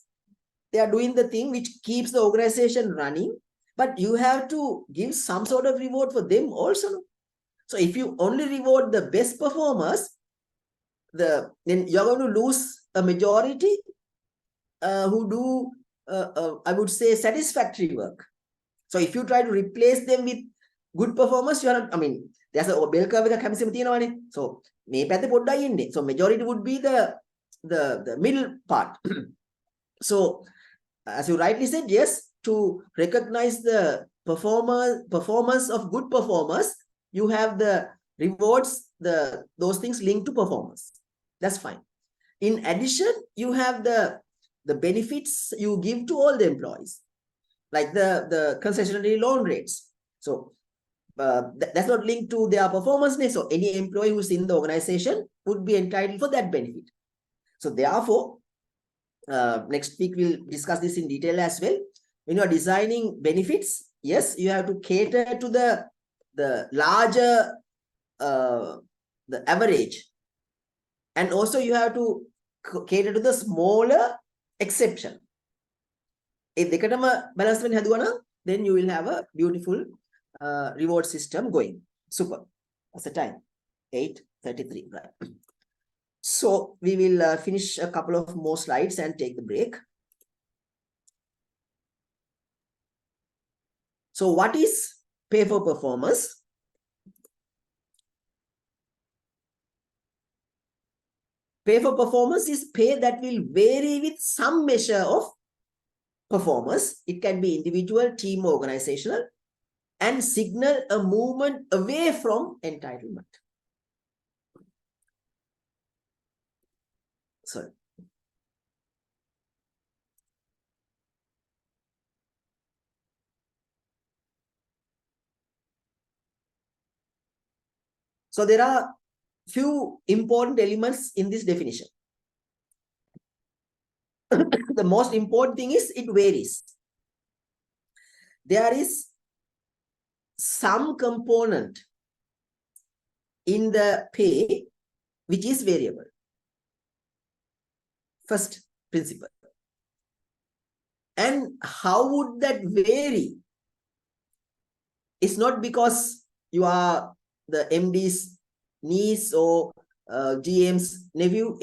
They are doing the thing which keeps the organization running. But you have to give some sort of reward for them also. So if you only reward the best performers, then you're going to lose a majority who do, I would say, satisfactory work. So if you try to replace them with good performers, you are not, I mean, there's a bell curve එක කැමසිම තියෙනවානේ. So මේ පැත්තේ පොඩ්ඩයි ඉන්නේ. So majority would be the middle part. So as you rightly said, yes, to recognize the performance of good performers, you have the rewards, those things linked to performance. That's fine. In addition, you have the benefits you give to all the employees. like the concessionary loan rates. So that's not linked to their performance. So any employee who's in the organization would be entitled for that benefit. So therefore, next week we'll discuss this in detail as well. When you are designing benefits, yes, you have to cater to the larger, the average, and also you have to cater to the smaller exception. If balance, then you will have a beautiful reward system going. Super. That's the time. 8:33. Right. So we will finish a couple of more slides and take the break. So what is pay for performance? Pay for performance is pay that will vary with some measure of performance. It can be individual, team, or organizational, and signal a movement away from entitlement. Sorry. So there are few important elements in this definition. The most important thing is it varies. There is some component in the pay which is variable. First principle. And how would that vary? It's not because you are the MD's niece or GM's nephew.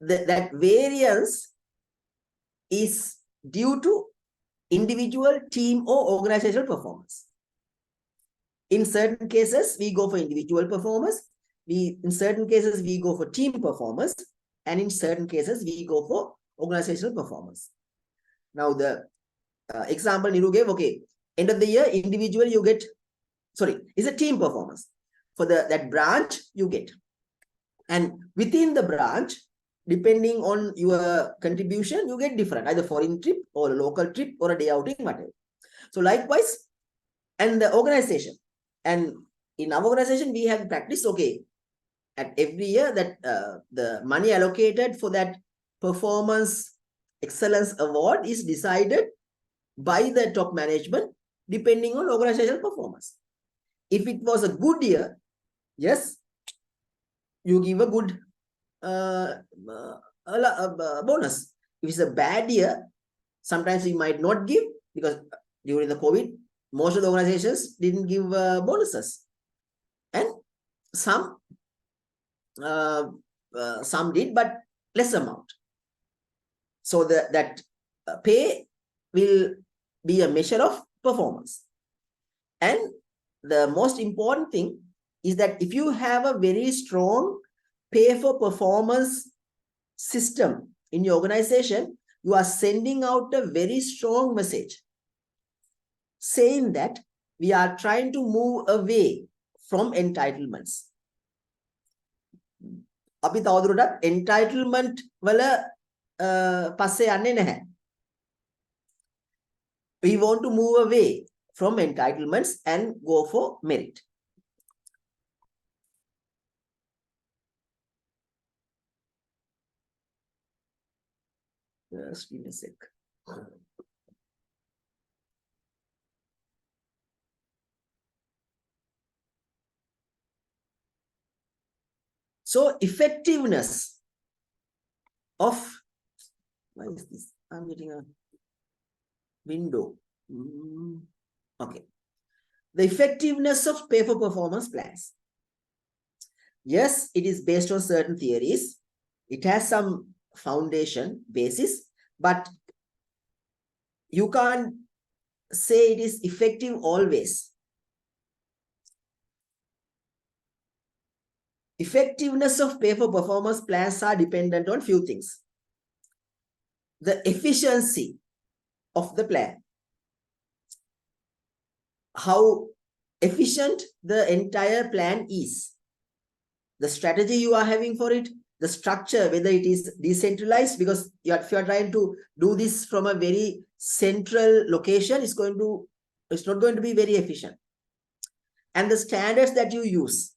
That variance is due to individual, team, or organizational performance. In certain cases, we go for individual performance. In certain cases, we go for team performance. And in certain cases, we go for organizational performance. Now, the example Niru gave, okay, end of the year, individual you get, sorry, is a team performance. For that branch, you get. And within the branch, depending on your contribution, you get different, either foreign trip or a local trip or a day outing, whatever. So likewise, and the organization. And in our organization, we have practiced, okay, at every year that the money allocated for that performance excellence award is decided by the top management, depending on organizational performance. If it was a good year, yes, you give a good bonus. If it's a bad year, sometimes you might not give, because during the COVID, most of the organizations didn't give bonuses, and some did, but less amount. So that pay will be a measure of performance. And the most important thing is that if you have a very strong pay for performance system in your organization, you are sending out a very strong message saying that we are trying to move away from entitlements. අපි තවදුරටත් entitlement වල පස්සේ යන්නේ නැහැ. We want to move away from entitlements and go for merit. Just give me a sec. So effectiveness of, why is this? I'm getting a window. Okay. The effectiveness of pay for performance plans. Yes, it is based on certain theories. It has some foundation basis, but you can't say it is effective always. Effectiveness of pay for performance plans are dependent on few things. The efficiency of the plan. How efficient the entire plan is. The strategy you are having for it, the structure, whether it is decentralized, because if you are trying to do this from a very central location is not going to be very efficient. And the standards that you use,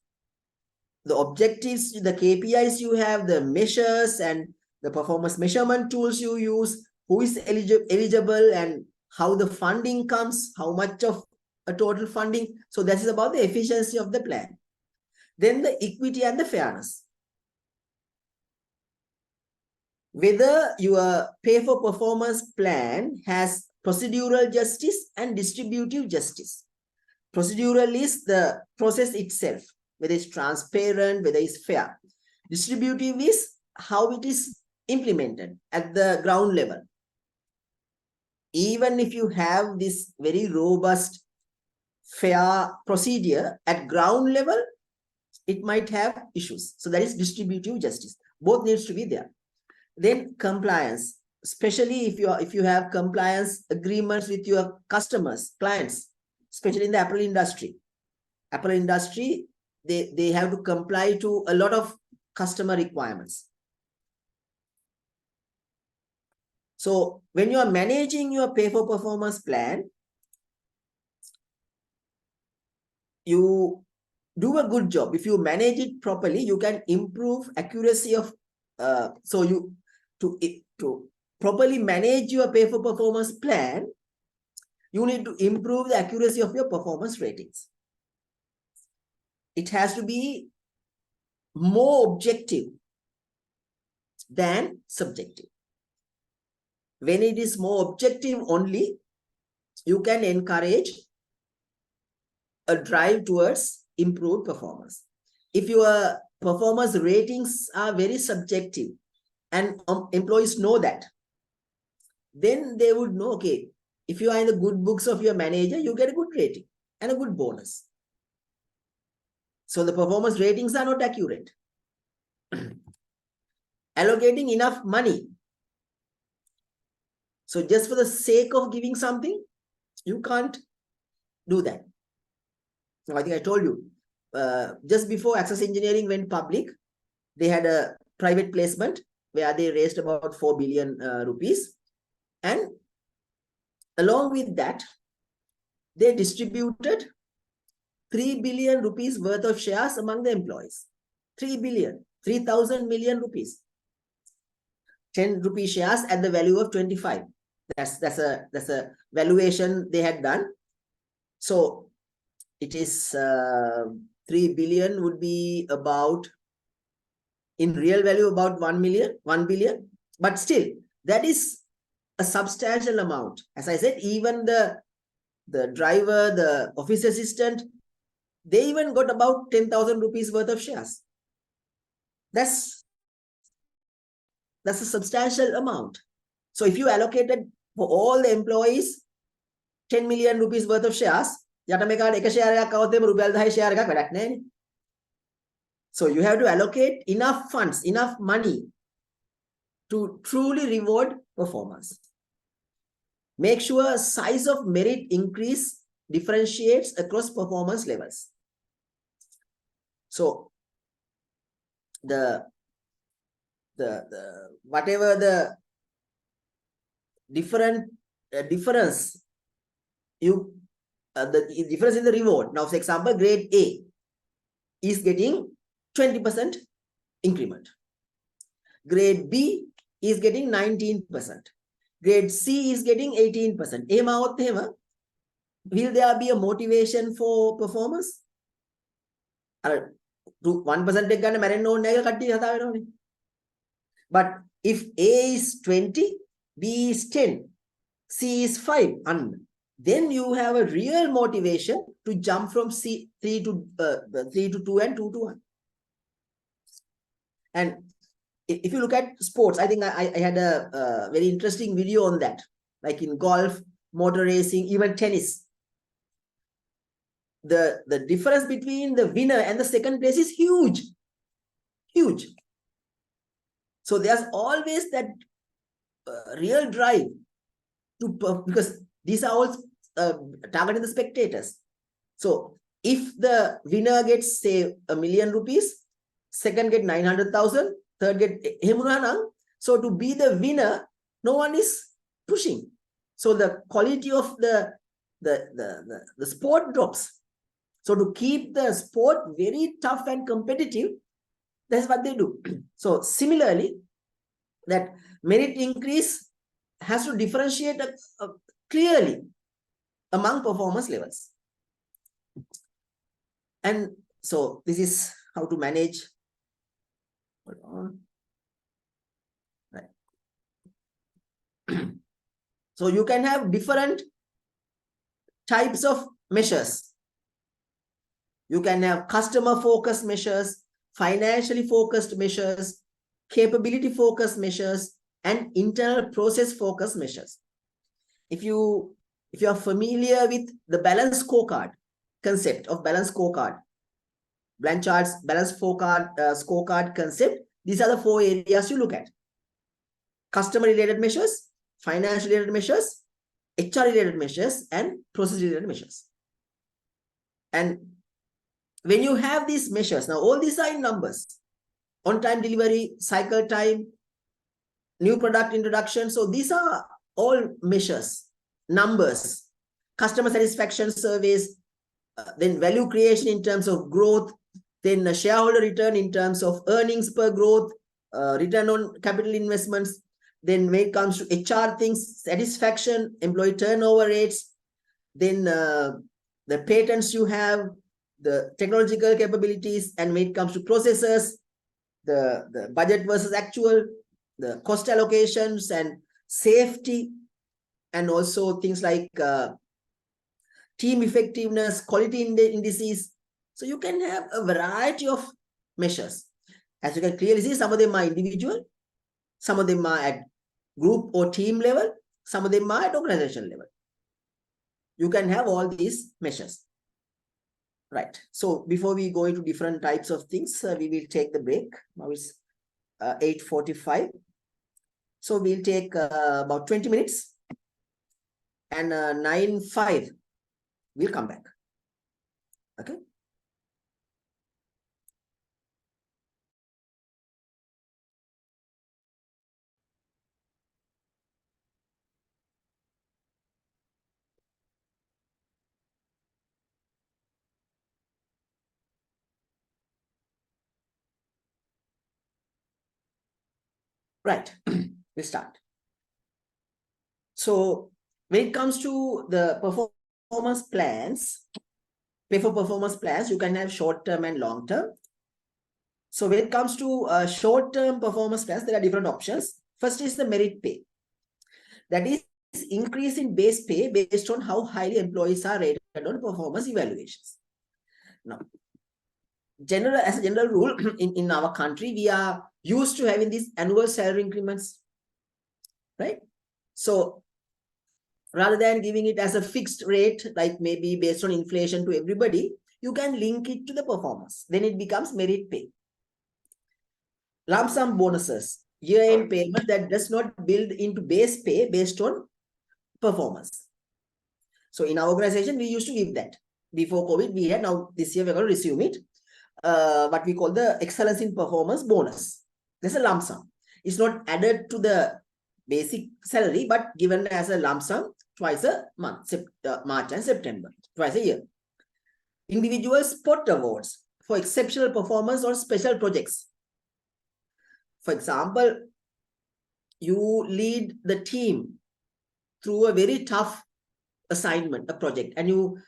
the objectives, the KPIs you have, the measures and the performance measurement tools you use, who is eligible and how the funding comes, how much of a total funding. So that is about the efficiency of the plan. Then the equity and the fairness. Whether your pay for performance plan has procedural justice and distributive justice. Procedural is the process itself, whether it's transparent, whether it's fair. Distributive is how it is implemented at the ground level. Even if you have this very robust, fair procedure at ground level, it might have issues. So that is distributive justice. Both needs to be there. Then compliance, especially if you have compliance agreements with your customers, clients, especially in the apparel industry. Apparel industry, they have to comply to a lot of customer requirements. So when you are managing your pay for performance plan, you do a good job. If you manage it properly, you can improve accuracy of, to properly manage your pay for performance plan, you need to improve the accuracy of your performance ratings. It has to be more objective than subjective. When it is more objective only, you can encourage a drive towards improved performance. If your performance ratings are very subjective and employees know that, then they would know, okay, if you are in the good books of your manager, you get a good rating and a good bonus. So the performance ratings are not accurate. Allocating enough money. So just for the sake of giving something, you can't do that. So I think I told you, just before Access Engineering went public, they had a private placement where they raised about 4 billion rupees. And along with that, they distributed 3 billion rupees worth of shares among the employees. 3 billion, 3,000 million rupees. 10 rupee shares at the value of 25. That's a valuation they had done. So it is 3 billion would be about, in real value, about 1 billion. But still, that is a substantial amount. As I said, even the driver, the office assistant, they even got about 10,000 rupees worth of shares. That's a substantial amount. So if you allocated for all the employees 10 million rupees worth of shares, so you have to allocate enough funds, enough money to truly reward performance. Make sure size of merit increase differentiates across performance levels. So whatever the difference the difference in the reward. Now, for example, grade A is getting 20% increment. Grade B is getting 19%. Grade C is getting 18%. Will there be a motivation for performance? 1% but if A is 20, B is 10, C is 5, then you have a real motivation to jump from 3 to 2 and 2 to 1. And if you look at sports, I think I had a very interesting video on that, like in golf, motor racing, even tennis. The difference between the winner and the second place is huge. Huge. So there's always that real drive to, because these are all targeting the spectators. So if the winner gets, say, 1 million rupees, second get 900,000, third get, so to be the winner, no one is pushing. So the quality of the sport drops. So to keep the sport very tough and competitive, that's what they do. So similarly, that merit increase has to differentiate clearly among performance levels. And so this is how to manage. Hold on. Right. So you can have different types of measures. You can have customer focused measures, financially focused measures, capability focused measures, and internal process focused measures. If you are familiar with the balanced scorecard concept of balanced scorecard, Blanchard's balanced scorecard concept, these are the 4 areas you look at: customer related measures, financial related measures, HR related measures, and process related measures. And when you have these measures, now all these are in numbers: on-time delivery, cycle time, new product introduction. So these are all measures, numbers, customer satisfaction surveys, then value creation in terms of growth, then shareholder return in terms of earnings per growth, return on capital investments. Then when it comes to HR things, satisfaction, employee turnover rates, then the patents you have, the technological capabilities, and when it comes to processes, the budget versus actual, the cost allocations and safety, and also things like team effectiveness, quality indices. So you can have a variety of measures. As you can clearly see, some of them are individual, some of them are at group or team level, some of them are at organization level. You can have all these measures. Right. So before we go into different types of things, we will take the break. Now it's 8:45. So we'll take about 20 minutes, and 9:05 we'll come back. Okay. Right. We start. So when it comes to the performance plans, pay for performance plans, you can have short-term and long-term. So when it comes to short-term performance plans, there are different options. First is the merit pay. That is increase in base pay based on how highly employees are rated on performance evaluations. Now, as a general rule, in our country, we are used to having these annual salary increments, right? So rather than giving it as a fixed rate, like maybe based on inflation to everybody, you can link it to the performance. Then it becomes merit pay. Lump sum bonuses, year-end payment that does not build into base pay based on performance. So in our organization, we used to give that. Before COVID, we had. Now this year, we're going to resume it. What we call the excellence in performance bonus. There's a lump sum. It's not added to the basic salary, but given as a lump sum twice a month, March and September, twice a year. Individual spot awards for exceptional performance or special projects. For example, you lead the team through a very tough assignment, a project, and you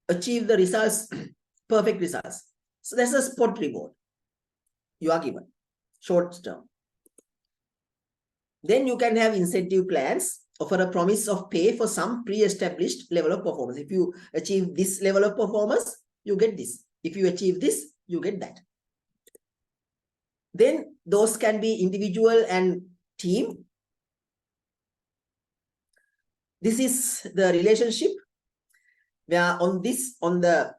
achieve the results, perfect results. So that's a spot reward you are given, short term. Then you can have incentive plans, offer a promise of pay for some pre-established level of performance. If you achieve this level of performance, you get this. If you achieve this, you get that. Then those can be individual and team. This is the relationship where on the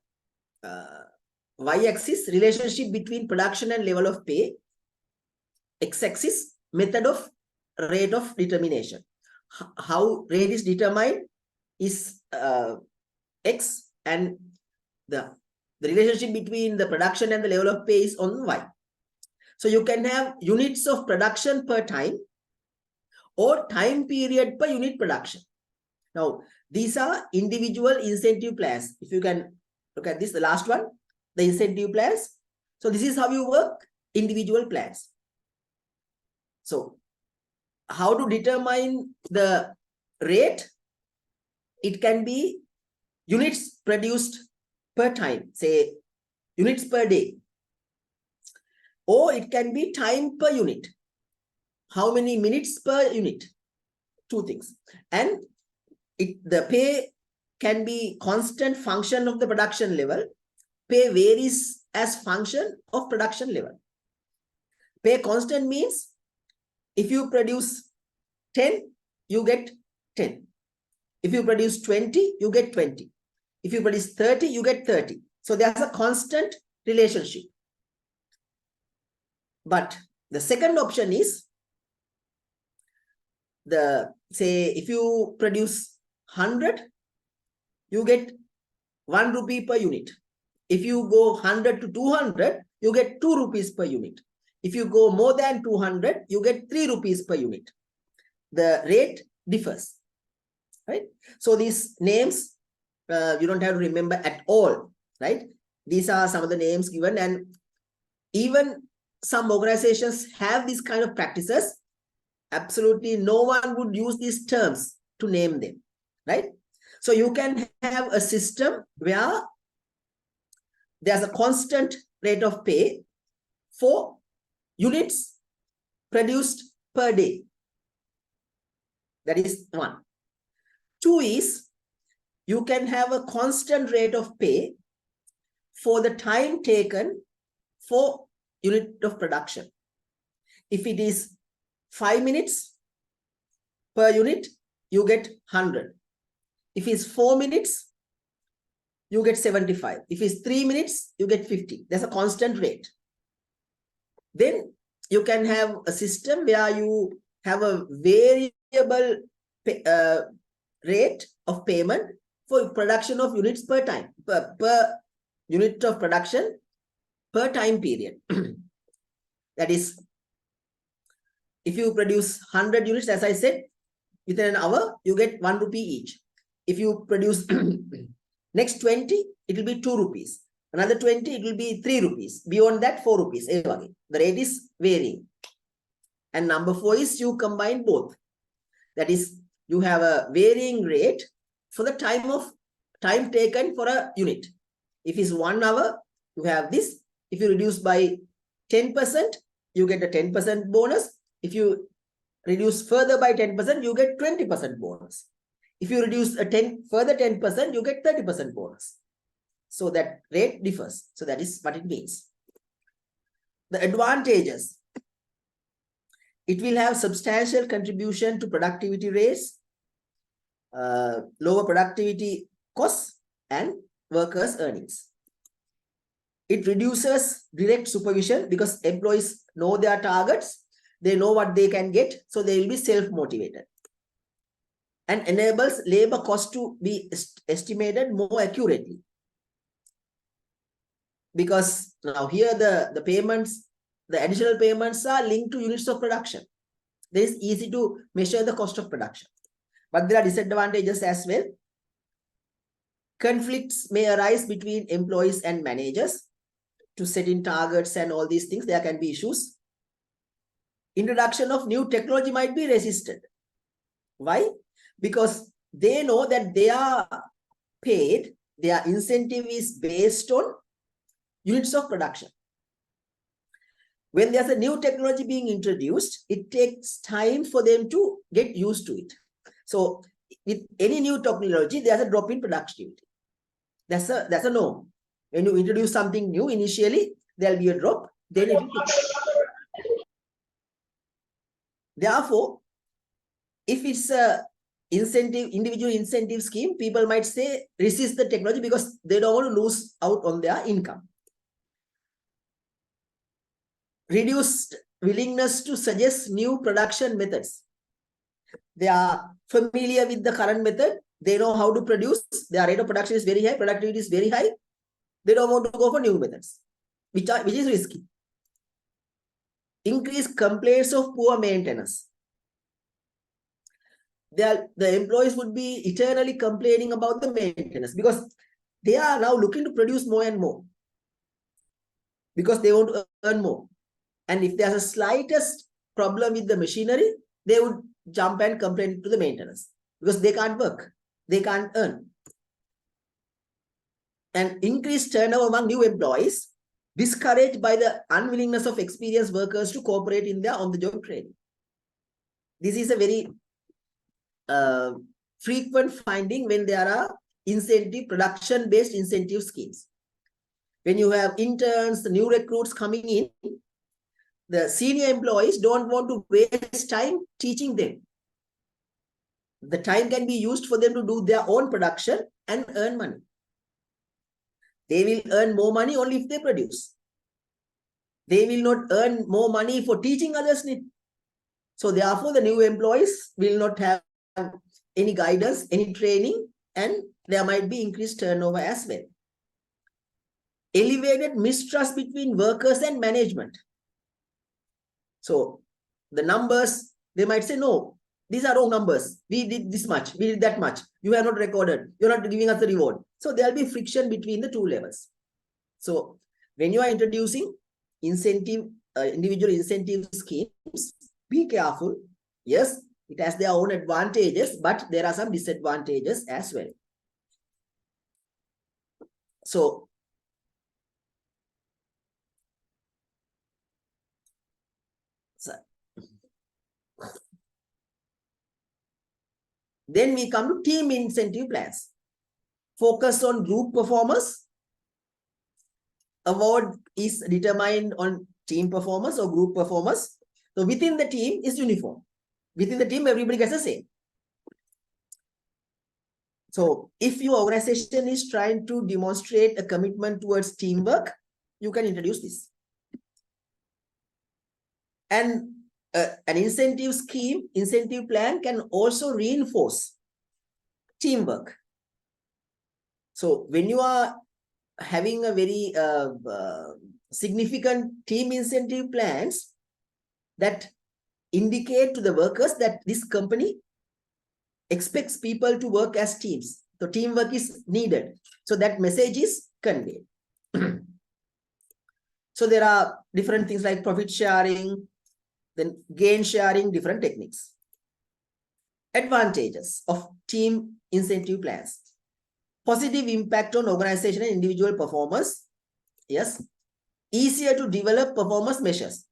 y-axis, relationship between production and level of pay. X-axis, method of rate of determination. How rate is determined is X, and the relationship between the production and the level of pay is on Y. So you can have units of production per time or time period per unit production. Now, these are individual incentive plans. If you can look at this, the last one, the incentive plans. So this is how you work individual plans. So how to determine the rate? It can be units produced per time, say units per day, or it can be time per unit. How many minutes per unit? Two things. And the pay can be constant function of the production level. Pay varies as function of production level. Pay constant means if you produce 10, you get 10. If you produce 20, you get 20. If you produce 30, you get 30. So there's a constant relationship. But the second option is say if you produce 100, you get 1 rupee per unit. If you go 100 to 200, you get 2 rupees per unit. If you go more than 200, you get 3 rupees per unit. The rate differs, right? So these names, you don't have to remember at all, right? These are some of the names given, and even some organizations have these kind of practices. Absolutely no one would use these terms to name them, right? So you can have a system where there's a constant rate of pay for units produced per day. That is one. Two is you can have a constant rate of pay for the time taken for unit of production. If it is 5 minutes per unit, you get 100. If it's 4 minutes, you get 75. If it's 3 minutes, you get 50. That's a constant rate. Then you can have a system where you have a variable rate of payment for production of units per time, per unit of production per time period. That is, if you produce 100 units, as I said, within an hour, you get 1 rupee each. If you produce next 20, it will be 2 rupees. Another 20, it will be 3 rupees. Beyond that, 4 rupees. The rate is varying. And number 4 is you combine both. That is, you have a varying rate for the time taken for a unit. If it's 1 hour, you have this. If you reduce by 10%, you get a 10% bonus. If you reduce further by 10%, you get 20% bonus. If you reduce further 10%, you get 30% bonus. So that rate differs. So that is what it means. The advantages. It will have substantial contribution to productivity rates, lower productivity costs, and workers' earnings. It reduces direct supervision because employees know their targets. They know what they can get, so they will be self-motivated. And enables labor cost to be estimated more accurately. Because now here the payments, the additional payments are linked to units of production. It is easy to measure the cost of production. But there are disadvantages as well. Conflicts may arise between employees and managers to set in targets and all these things. There can be issues. Introduction of new technology might be resisted. Why? Because they know that they are paid, their incentive is based on units of production. When there's a new technology being introduced, it takes time for them to get used to it. So with any new technology, there's a drop in productivity. That's a norm. When you introduce something new, initially, there'll be a drop. Then it will pick up. Therefore, if it's a individual incentive scheme, people might say resist the technology because they don't want to lose out on their income. Reduced willingness to suggest new production methods. They are familiar with the current method. They know how to produce. Their rate of production is very high. Productivity is very high. They don't want to go for new methods, which is risky. Increased complaints of poor maintenance. the employees would be eternally complaining about the maintenance, because they are now looking to produce more and more because they want to earn more. And if there's a slightest problem with the machinery, they would jump and complain to the maintenance because they can't work, they can't earn. And increased turnover among new employees, discouraged by the unwillingness of experienced workers to cooperate in their on-the-job training. This is a very frequent finding when there are production-based incentive schemes. When you have interns, the new recruits coming in, the senior employees don't want to waste time teaching them. The time can be used for them to do their own production and earn money. They will earn more money only if they produce. They will not earn more money for teaching others. So therefore, the new employees will not have any guidance, any training, and there might be increased turnover as well. Elevated mistrust between workers and management. So the numbers, they might say, no, these are wrong numbers. We did this much, we did that much. You have not recorded. You're not giving us the reward. So there'll be friction between the two levels. So when you are introducing individual incentive schemes, be careful. Yes, it has their own advantages, but there are some disadvantages as well. So then we come to team incentive plans. Focus on group performance. Award is determined on team performance or group performance. So within the team is uniform. Within the team, everybody gets the same. So if your organization is trying to demonstrate a commitment towards teamwork, you can introduce this. And an incentive scheme, incentive plan can also reinforce teamwork. So when you are having a very significant team incentive plans that indicate to the workers that this company expects people to work as teams. So teamwork is needed. So that message is conveyed. So there are different things like profit sharing, then gain sharing, different techniques. Advantages of team incentive plans. Positive impact on organization and individual performance. Yes. Easier to develop performance measures,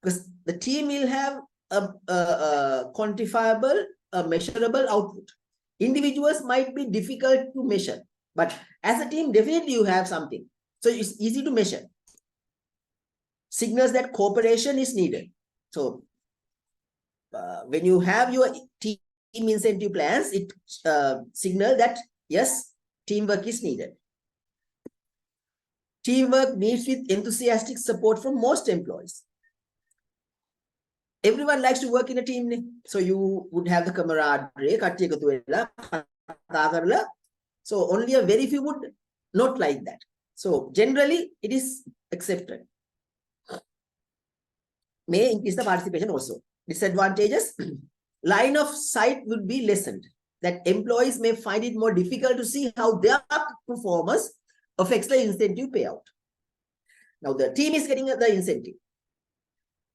because the team will have a quantifiable, measurable output. Individuals might be difficult to measure, but as a team, definitely you have something. So it's easy to measure. Signals that cooperation is needed. So when you have your team incentive plans, it signals that, yes, teamwork is needed. Teamwork needs with enthusiastic support from most employees. Everyone likes to work in a team. So you would have the camaraderie. So only a very few would not like that. So generally, it is accepted. May increase the participation also. Disadvantages, line of sight would be lessened. That employees may find it more difficult to see how their performance affects the incentive payout. Now the team is getting the incentive.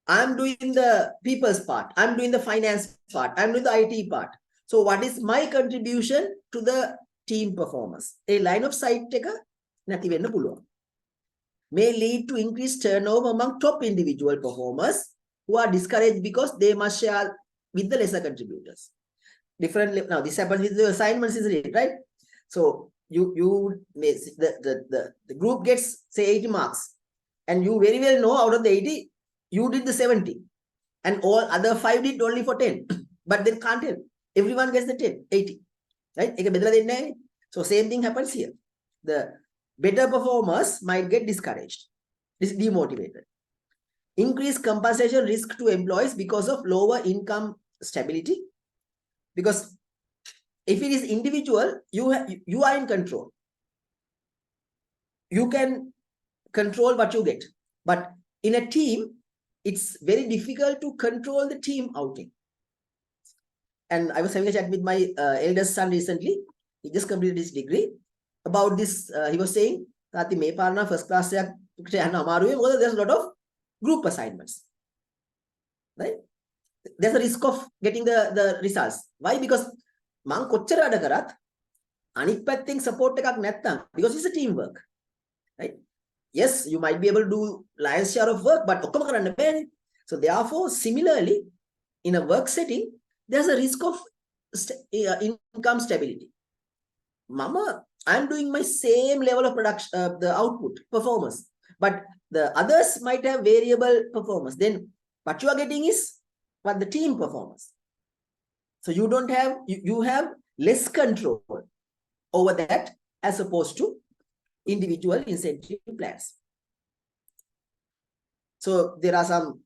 I'm doing the people's part. I'm doing the finance part. I'm doing the IT part. So what is my contribution to the team performance? A line of sight may lead to increased turnover among top individual performers who are discouraged because they must share with the lesser contributors. Differently, now this happens with the assignments, isn't it, right? So the group gets say 80 marks, and you very well know out of the 80, you did the 70, and all other 5 did only for 10, but they can't help. Everyone gets the 10, 80, right? So same thing happens here. The better performers might get discouraged, demotivated. Increased compensation risk to employees because of lower income stability. Because if it is individual, you are in control. You can control what you get. But in a team, it's very difficult to control the team outing. And I was having a chat with my eldest son recently. He just completed his degree. About this, he was saying, Tati me parna first class there's a lot of group assignments. Right? There's a risk of getting the results. Why? Because man kochchara ada karat anik patten support එකක් නැත්තම්, because it's a teamwork. Right? Yes, you might be able to do lion's share of work, but ඔක්කොම කරන්න බෑනේ. So therefore, similarly, in a work setting, there's a risk of income stability. Mama, I'm doing my same level of production, the output, performance, but the others might have variable performance. Then what you are getting is what the team performance. So you don't have, you have less control over that as opposed to individual incentive plans. So there are some,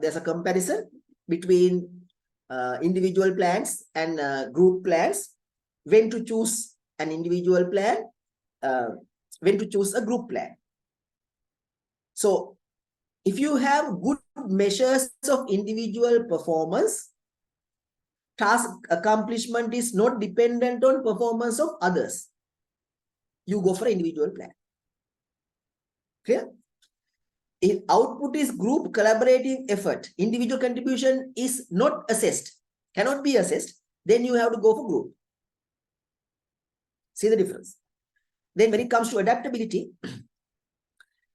there's a comparison between individual plans and group plans, when to choose an individual plan, when to choose a group plan. So if you have good measures of individual performance, task accomplishment is not dependent on performance of others. You go for an individual plan. Clear? If output is group collaborative effort, individual contribution is not assessed, cannot be assessed, then you have to go for group. See the difference? Then when it comes to adaptability,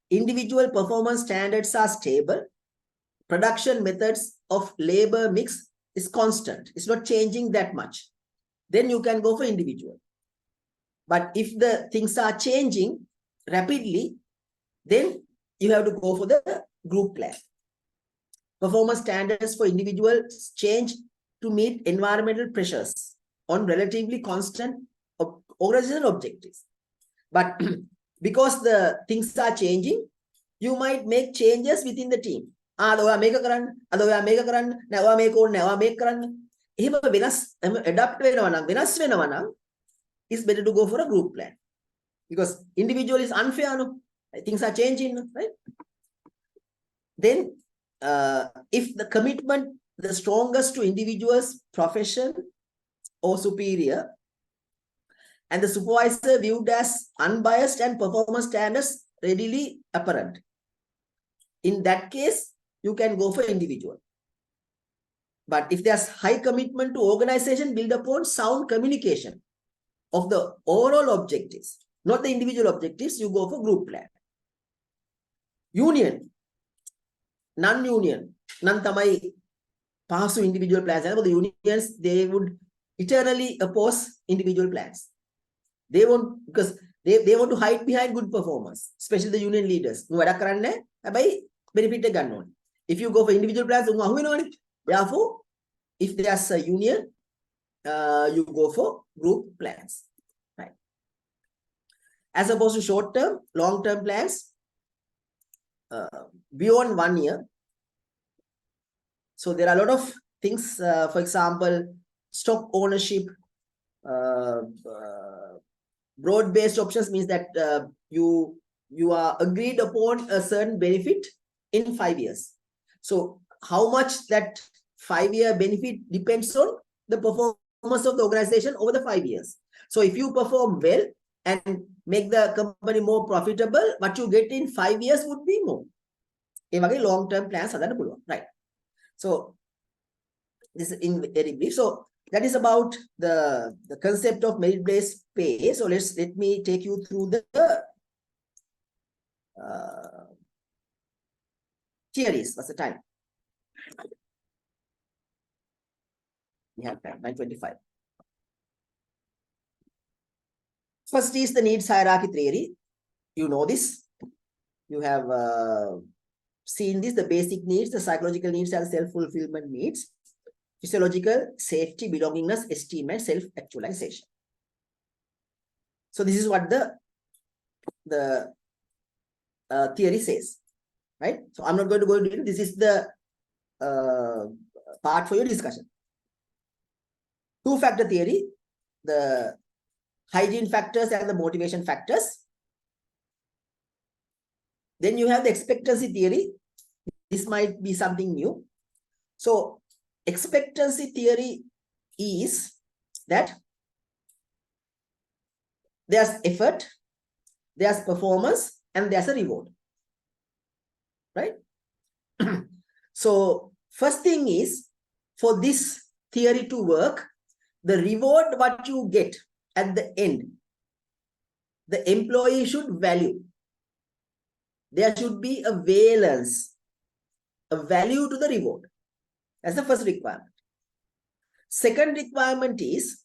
individual performance standards are stable. Production methods of labor mix is constant. It's not changing that much. Then you can go for individual. But if the things are changing rapidly, then you have to go for the group plan. Performance standards for individuals change to meet environmental pressures on relatively constant organizational objectives. But because the things are changing, you might make changes within the team. Adapt it's better to go for a group plan. Because individual is unfair, no? Things are changing, right? Then, if the commitment, the strongest to individual's profession or superior, and the supervisor viewed as unbiased and performance standards readily apparent, in that case, you can go for individual. But if there's high commitment to organization built upon sound communication of the overall objectives, not the individual objectives, you go for group plan. Union, non-union, non-tamai pass to individual plans. The unions, they would eternally oppose individual plans. They won't, because they want to hide behind good performance, especially the union leaders. If you go for individual plans, therefore, if there's a union, you go for group plans. Right? As opposed to short-term, long-term plans, beyond 1 year. So there are a lot of things, for example, stock ownership, broad-based options means that you are agreed upon a certain benefit in 5 years. So how much that 5-year benefit depends on the performance of the organization over the 5 years. So if you perform well and make the company more profitable, what you get in 5 years would be more. Long-term plans, right? So this is in very brief. So that is about the concept of merit-based pay. So let me take you through the theories. What's the time? We have time, 9:25. First is the needs hierarchy theory. You know this. You have seen this, the basic needs, the psychological needs and self-fulfillment needs, physiological, safety, belongingness, esteem, and self-actualization. So this is what the theory says, right? So I'm not going to go into it. This is the part for your discussion. Two-factor theory, the hygiene factors and the motivation factors. Then you have the expectancy theory. This might be something new. So expectancy theory is that there's effort, there's performance, and there's a reward. Right? So first thing is, for this theory to work, the reward what you get at the end, the employee should value. There should be a valence, a value to the reward. That's the first requirement. Second requirement is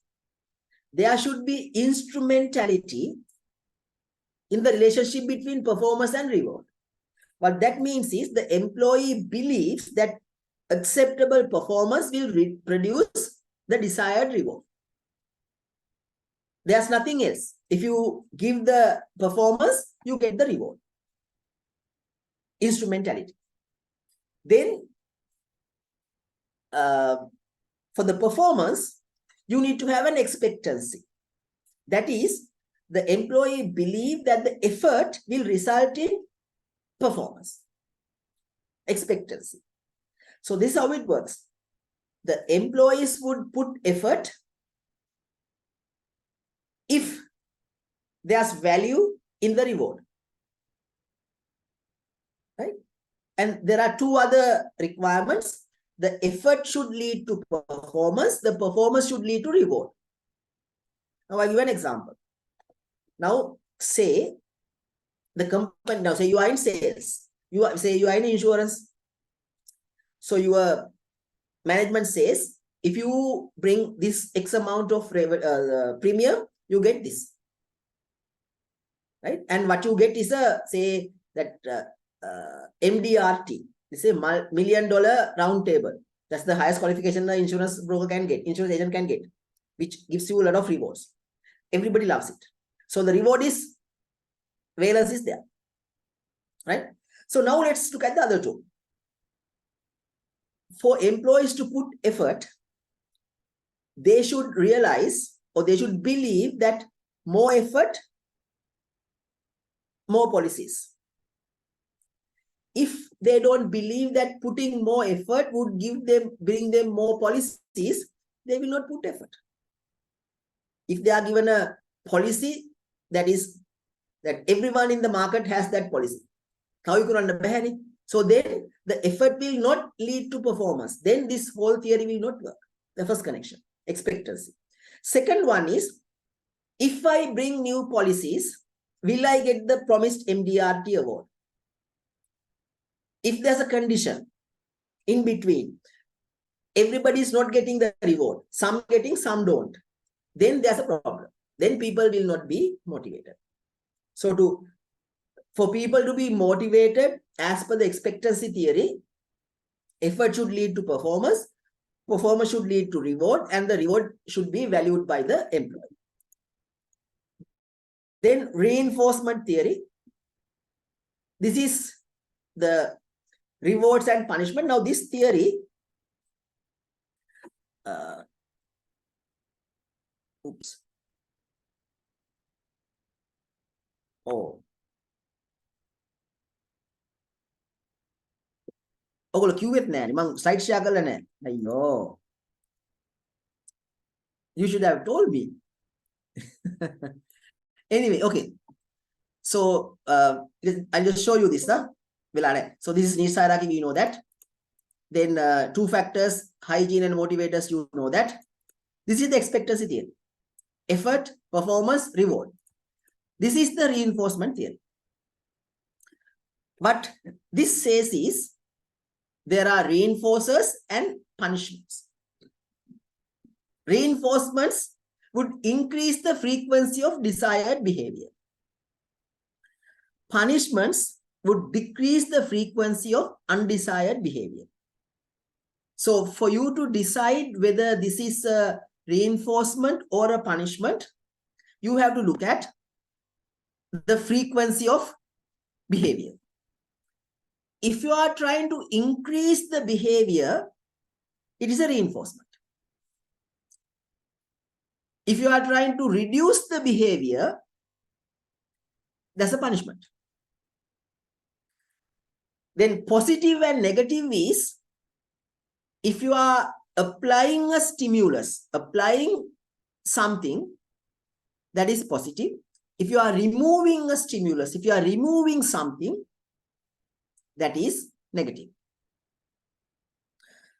there should be instrumentality in the relationship between performance and reward. What that means is the employee believes that acceptable performance will produce the desired reward. There's nothing else. If you give the performance, you get the reward. Instrumentality. Then, for the performance, you need to have an expectancy. That is, the employee believes that the effort will result in performance. Expectancy. So this is how it works. The employees would put effort if there's value in the reward. Right? And there are two other requirements. The effort should lead to performance. The performance should lead to reward. Now I'll give an example. Now say the company, now say you are in sales. You are in insurance. So your management says, if you bring this X amount of premium, you get this. Right? And what you get is say that MDRT. This is a $1 million round table. That's the highest qualification the insurance broker can get, insurance agent can get, which gives you a lot of rewards. Everybody loves it. So the reward is, valence is there. Right? So now let's look at the other two. For employees to put effort, they should realize or they should believe that more effort, more policies. If they don't believe that putting more effort would bring them more policies, they will not put effort. If they are given a policy that everyone in the market has that policy, how you can understand? So then the effort will not lead to performance. Then this whole theory will not work. The first connection, expectancy. Second one is, if I bring new policies, will I get the promised MDRT award? If there's a condition in between, everybody is not getting the reward, some getting, some don't, then there's a problem. Then people will not be motivated. So for people to be motivated, as per the expectancy theory, effort should lead to performance, performance should lead to reward, and the reward should be valued by the employee. Then reinforcement theory. This is the rewards and punishment. Now this theory, oops. Oh. ඔගොල්ලෝ කිව්වෙත් නෑනේ මම slide share කරලා නෑ. අයියෝ. You should have told me. Anyway, okay. So I'll just show you this. So this is needs hierarchy, we know that. Then two factors, hygiene and motivators, you know that. This is the expectancy theory. Effort, performance, reward. This is the reinforcement theory. What this says is, there are reinforcers and punishments. Reinforcements would increase the frequency of desired behavior. Punishments would decrease the frequency of undesired behavior. So for you to decide whether this is a reinforcement or a punishment, you have to look at the frequency of behavior. If you are trying to increase the behavior, it is a reinforcement. If you are trying to reduce the behavior, that's a punishment. Then positive and negative is, if you are applying a stimulus, applying something that is positive. If you are removing a stimulus, if you are removing something that is negative.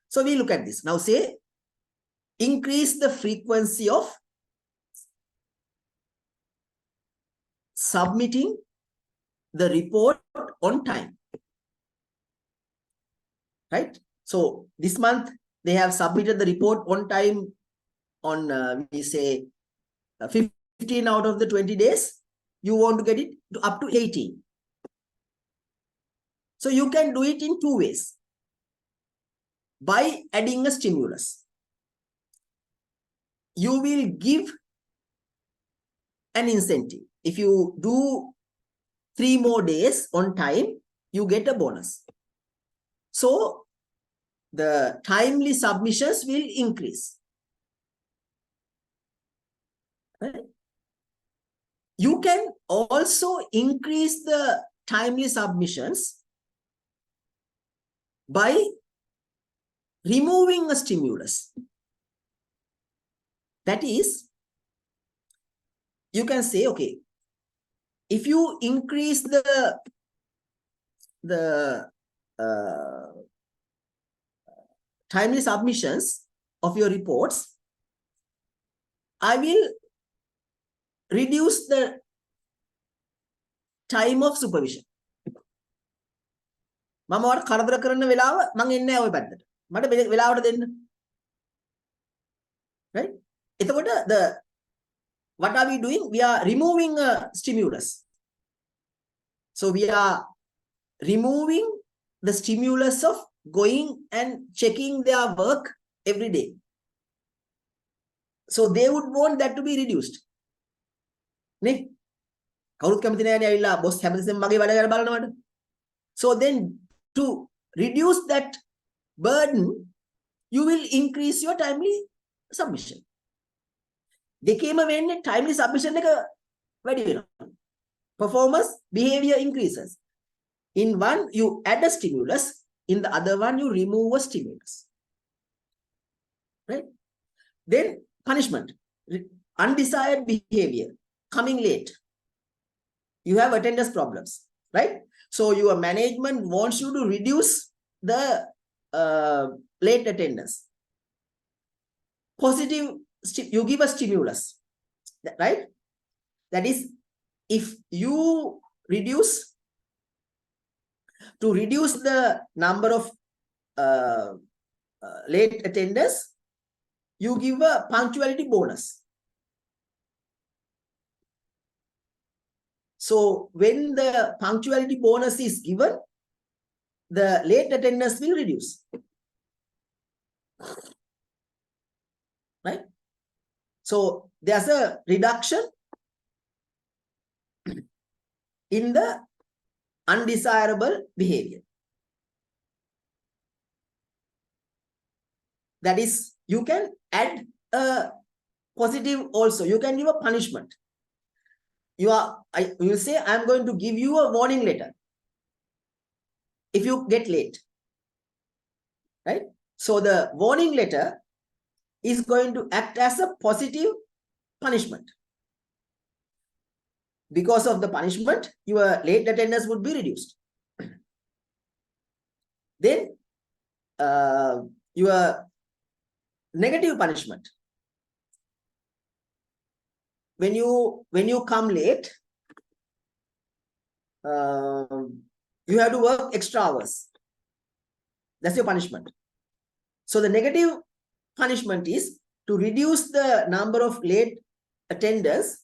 So we look at this. Now say, increase the frequency of submitting the report on time. Right? So this month they have submitted the report on time on, we say, 15 out of the 20 days. You want to get it to up to 18. So you can do it in two ways. By adding a stimulus, you will give an incentive. If you do 3 more days on time, you get a bonus. So the timely submissions will increase. Right? You can also increase the timely submissions by removing a stimulus. That is, you can say, okay, if you increase the timely submissions of your reports, I will reduce the time of supervision. මම ඔයාලට කරදර කරන වෙලාව මම එන්නේ නැහැ ওই පැත්තට. මට වෙලාවට දෙන්න. Right? එතකොට what are we doing? We are removing a stimulus. So we are removing the stimulus of going and checking their work every day. So they would want that to be reduced. නේ? කවුරුත් කැමති නැහැ නේ ඇවිල්ලා boss හැමතිස්සෙම මගේ වැඩ කරලා බලනවට. So then to reduce that burden, you will increase your timely submission. දෙකේම වෙන්නේ timely submission එක වැඩි වෙනවා. Performance, behavior increases. In one, you add a stimulus. In the other one, you remove a stimulus. Right? Then punishment, undesired behavior, coming late. You have attendance problems, right? So your management wants you to reduce the late attendance. Positive, you give a stimulus, right? That is, if you reduce the number of late attenders, you give a punctuality bonus. So when the punctuality bonus is given, the late attendance will reduce. Right? So there's a reduction in the undesirable behavior. That is, you can add a positive also. You can give a punishment. You will say, I'm going to give you a warning letter if you get late. Right? So the warning letter is going to act as a positive punishment. Because of the punishment, your late attendance would be reduced. Then your negative punishment. When you come late, you have to work extra hours. That's your punishment. So the negative punishment is to reduce the number of late attenders.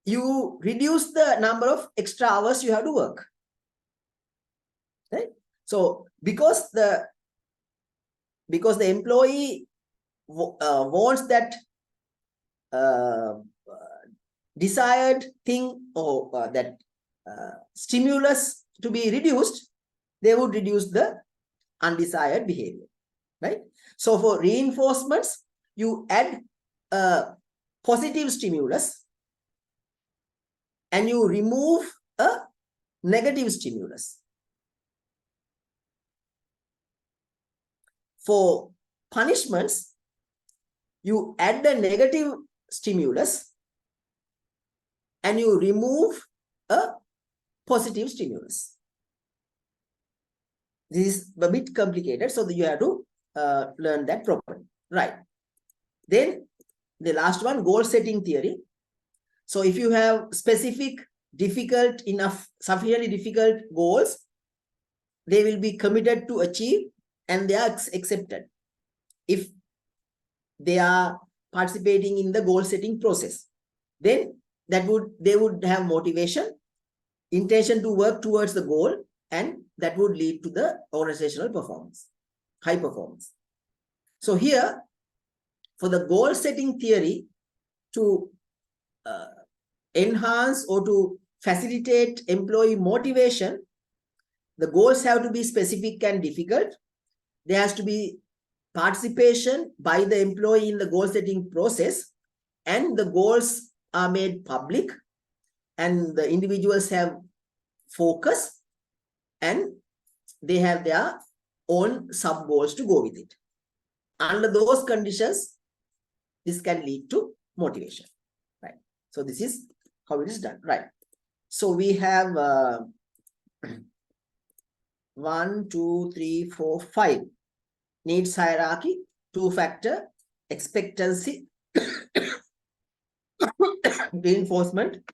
You reduce the number of extra hours you have to work. Right? So because the employee wants that desired thing or that stimulus to be reduced, they would reduce the undesired behavior. Right? So for reinforcements, you add a positive stimulus and you remove a negative stimulus. For punishments, you add a negative stimulus and you remove a positive stimulus. This is a bit complicated, so you have to learn that properly. Right. Then the last one, goal setting theory. So if you have specific, difficult enough, sufficiently difficult goals, they will be committed to achieve and they are accepted if they are participating in the goal setting process. Then they would have motivation, intention to work towards the goal, and that would lead to the organizational performance, high performance. So here, for the goal setting theory to enhance or to facilitate employee motivation, the goals have to be specific and difficult. There has to be participation by the employee in the goal setting process, and the goals are made public, and the individuals have focus, and they have their own sub goals to go with it. Under those conditions, this can lead to motivation, right? So this is how it is done, right? So we have 1, 2, 3, 4, 5 needs hierarchy, 2-factor, expectancy, reinforcement,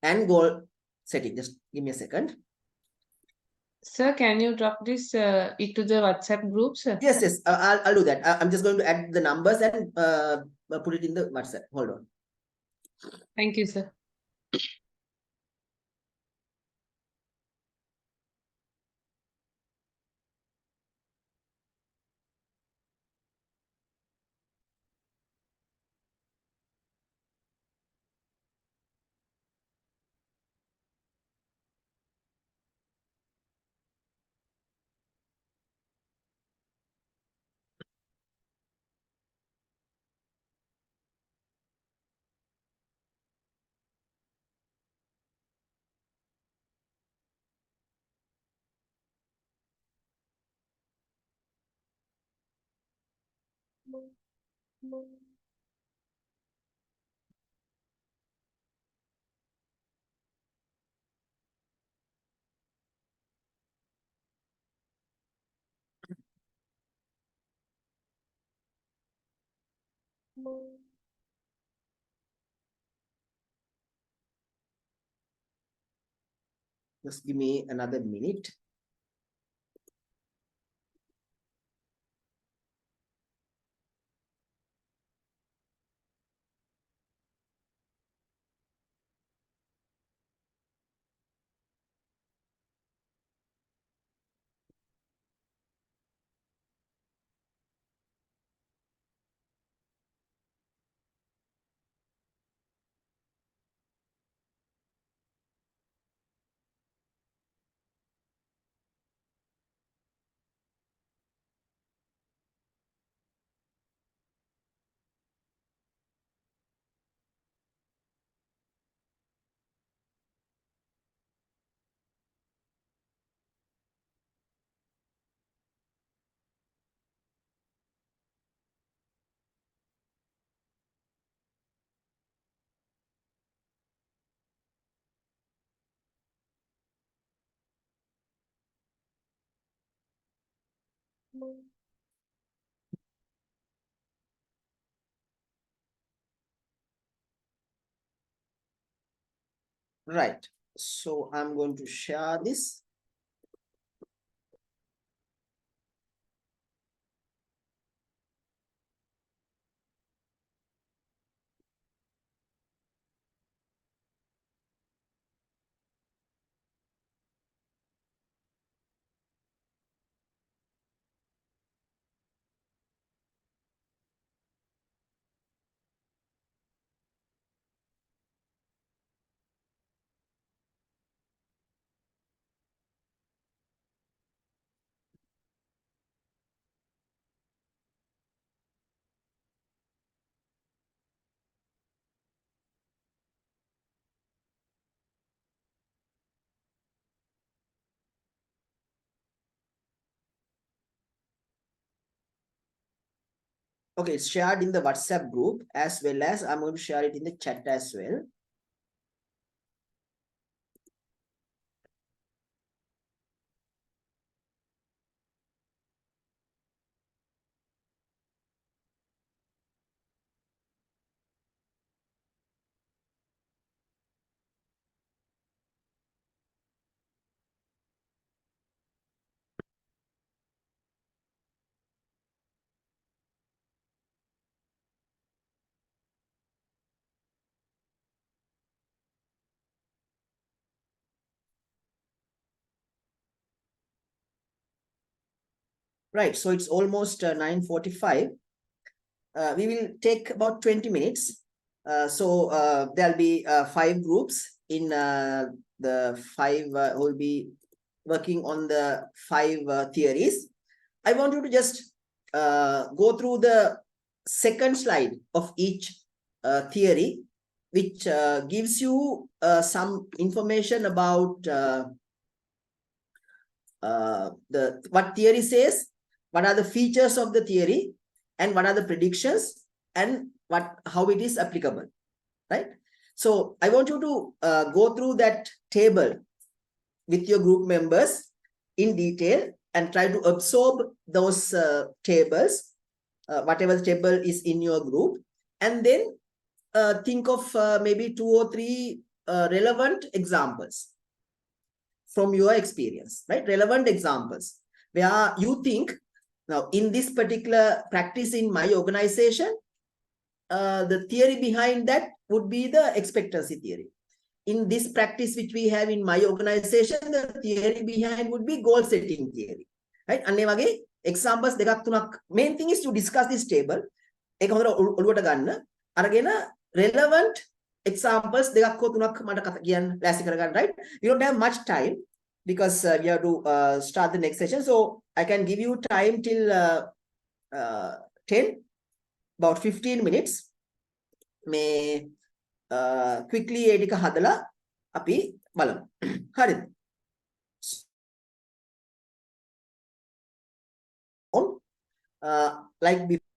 and goal setting. Just give me a second. Sir, can you drop this into the WhatsApp group, sir? Yes. I'll do that. I'm just going to add the numbers and put it in the WhatsApp. Hold on. Thank you, sir. Just give me another minute. Right. So I'm going to share this. Okay, it's shared in the WhatsApp group as well as I'm going to share it in the chat as well. Right, so it's almost 9:45. We will take about 20 minutes. So there'll be 5 groups in the 5 who will be working on the 5 theories. I want you to just go through the second slide of each theory, which gives you some information about what theory says, what are the features of the theory, and what are the predictions, and how it is applicable, right? So I want you to go through that table with your group members in detail and try to absorb those tables, whatever the table is in your group, and then think of maybe 2 or 3 relevant examples from your experience, right? Relevant examples where you think, now in this particular practice in my organization, the theory behind that would be the expectancy theory. In this practice which we have in my organization, the theory behind would be goal setting theory, right? And wage examples දෙකක් තුනක්. Main thing is to discuss this table. ඒක හොඳට ඔළුවට ගන්න. අරගෙන relevant examples දෙකක් හෝ තුනක් මට කියන්න ලෑස්ති කරගන්න, right? We don't have much time because we have to start the next session. So I can give you time till 10, about 15 minutes. May quickly ඒ ටික හදලා අපි බලමු. හරිද? Like before.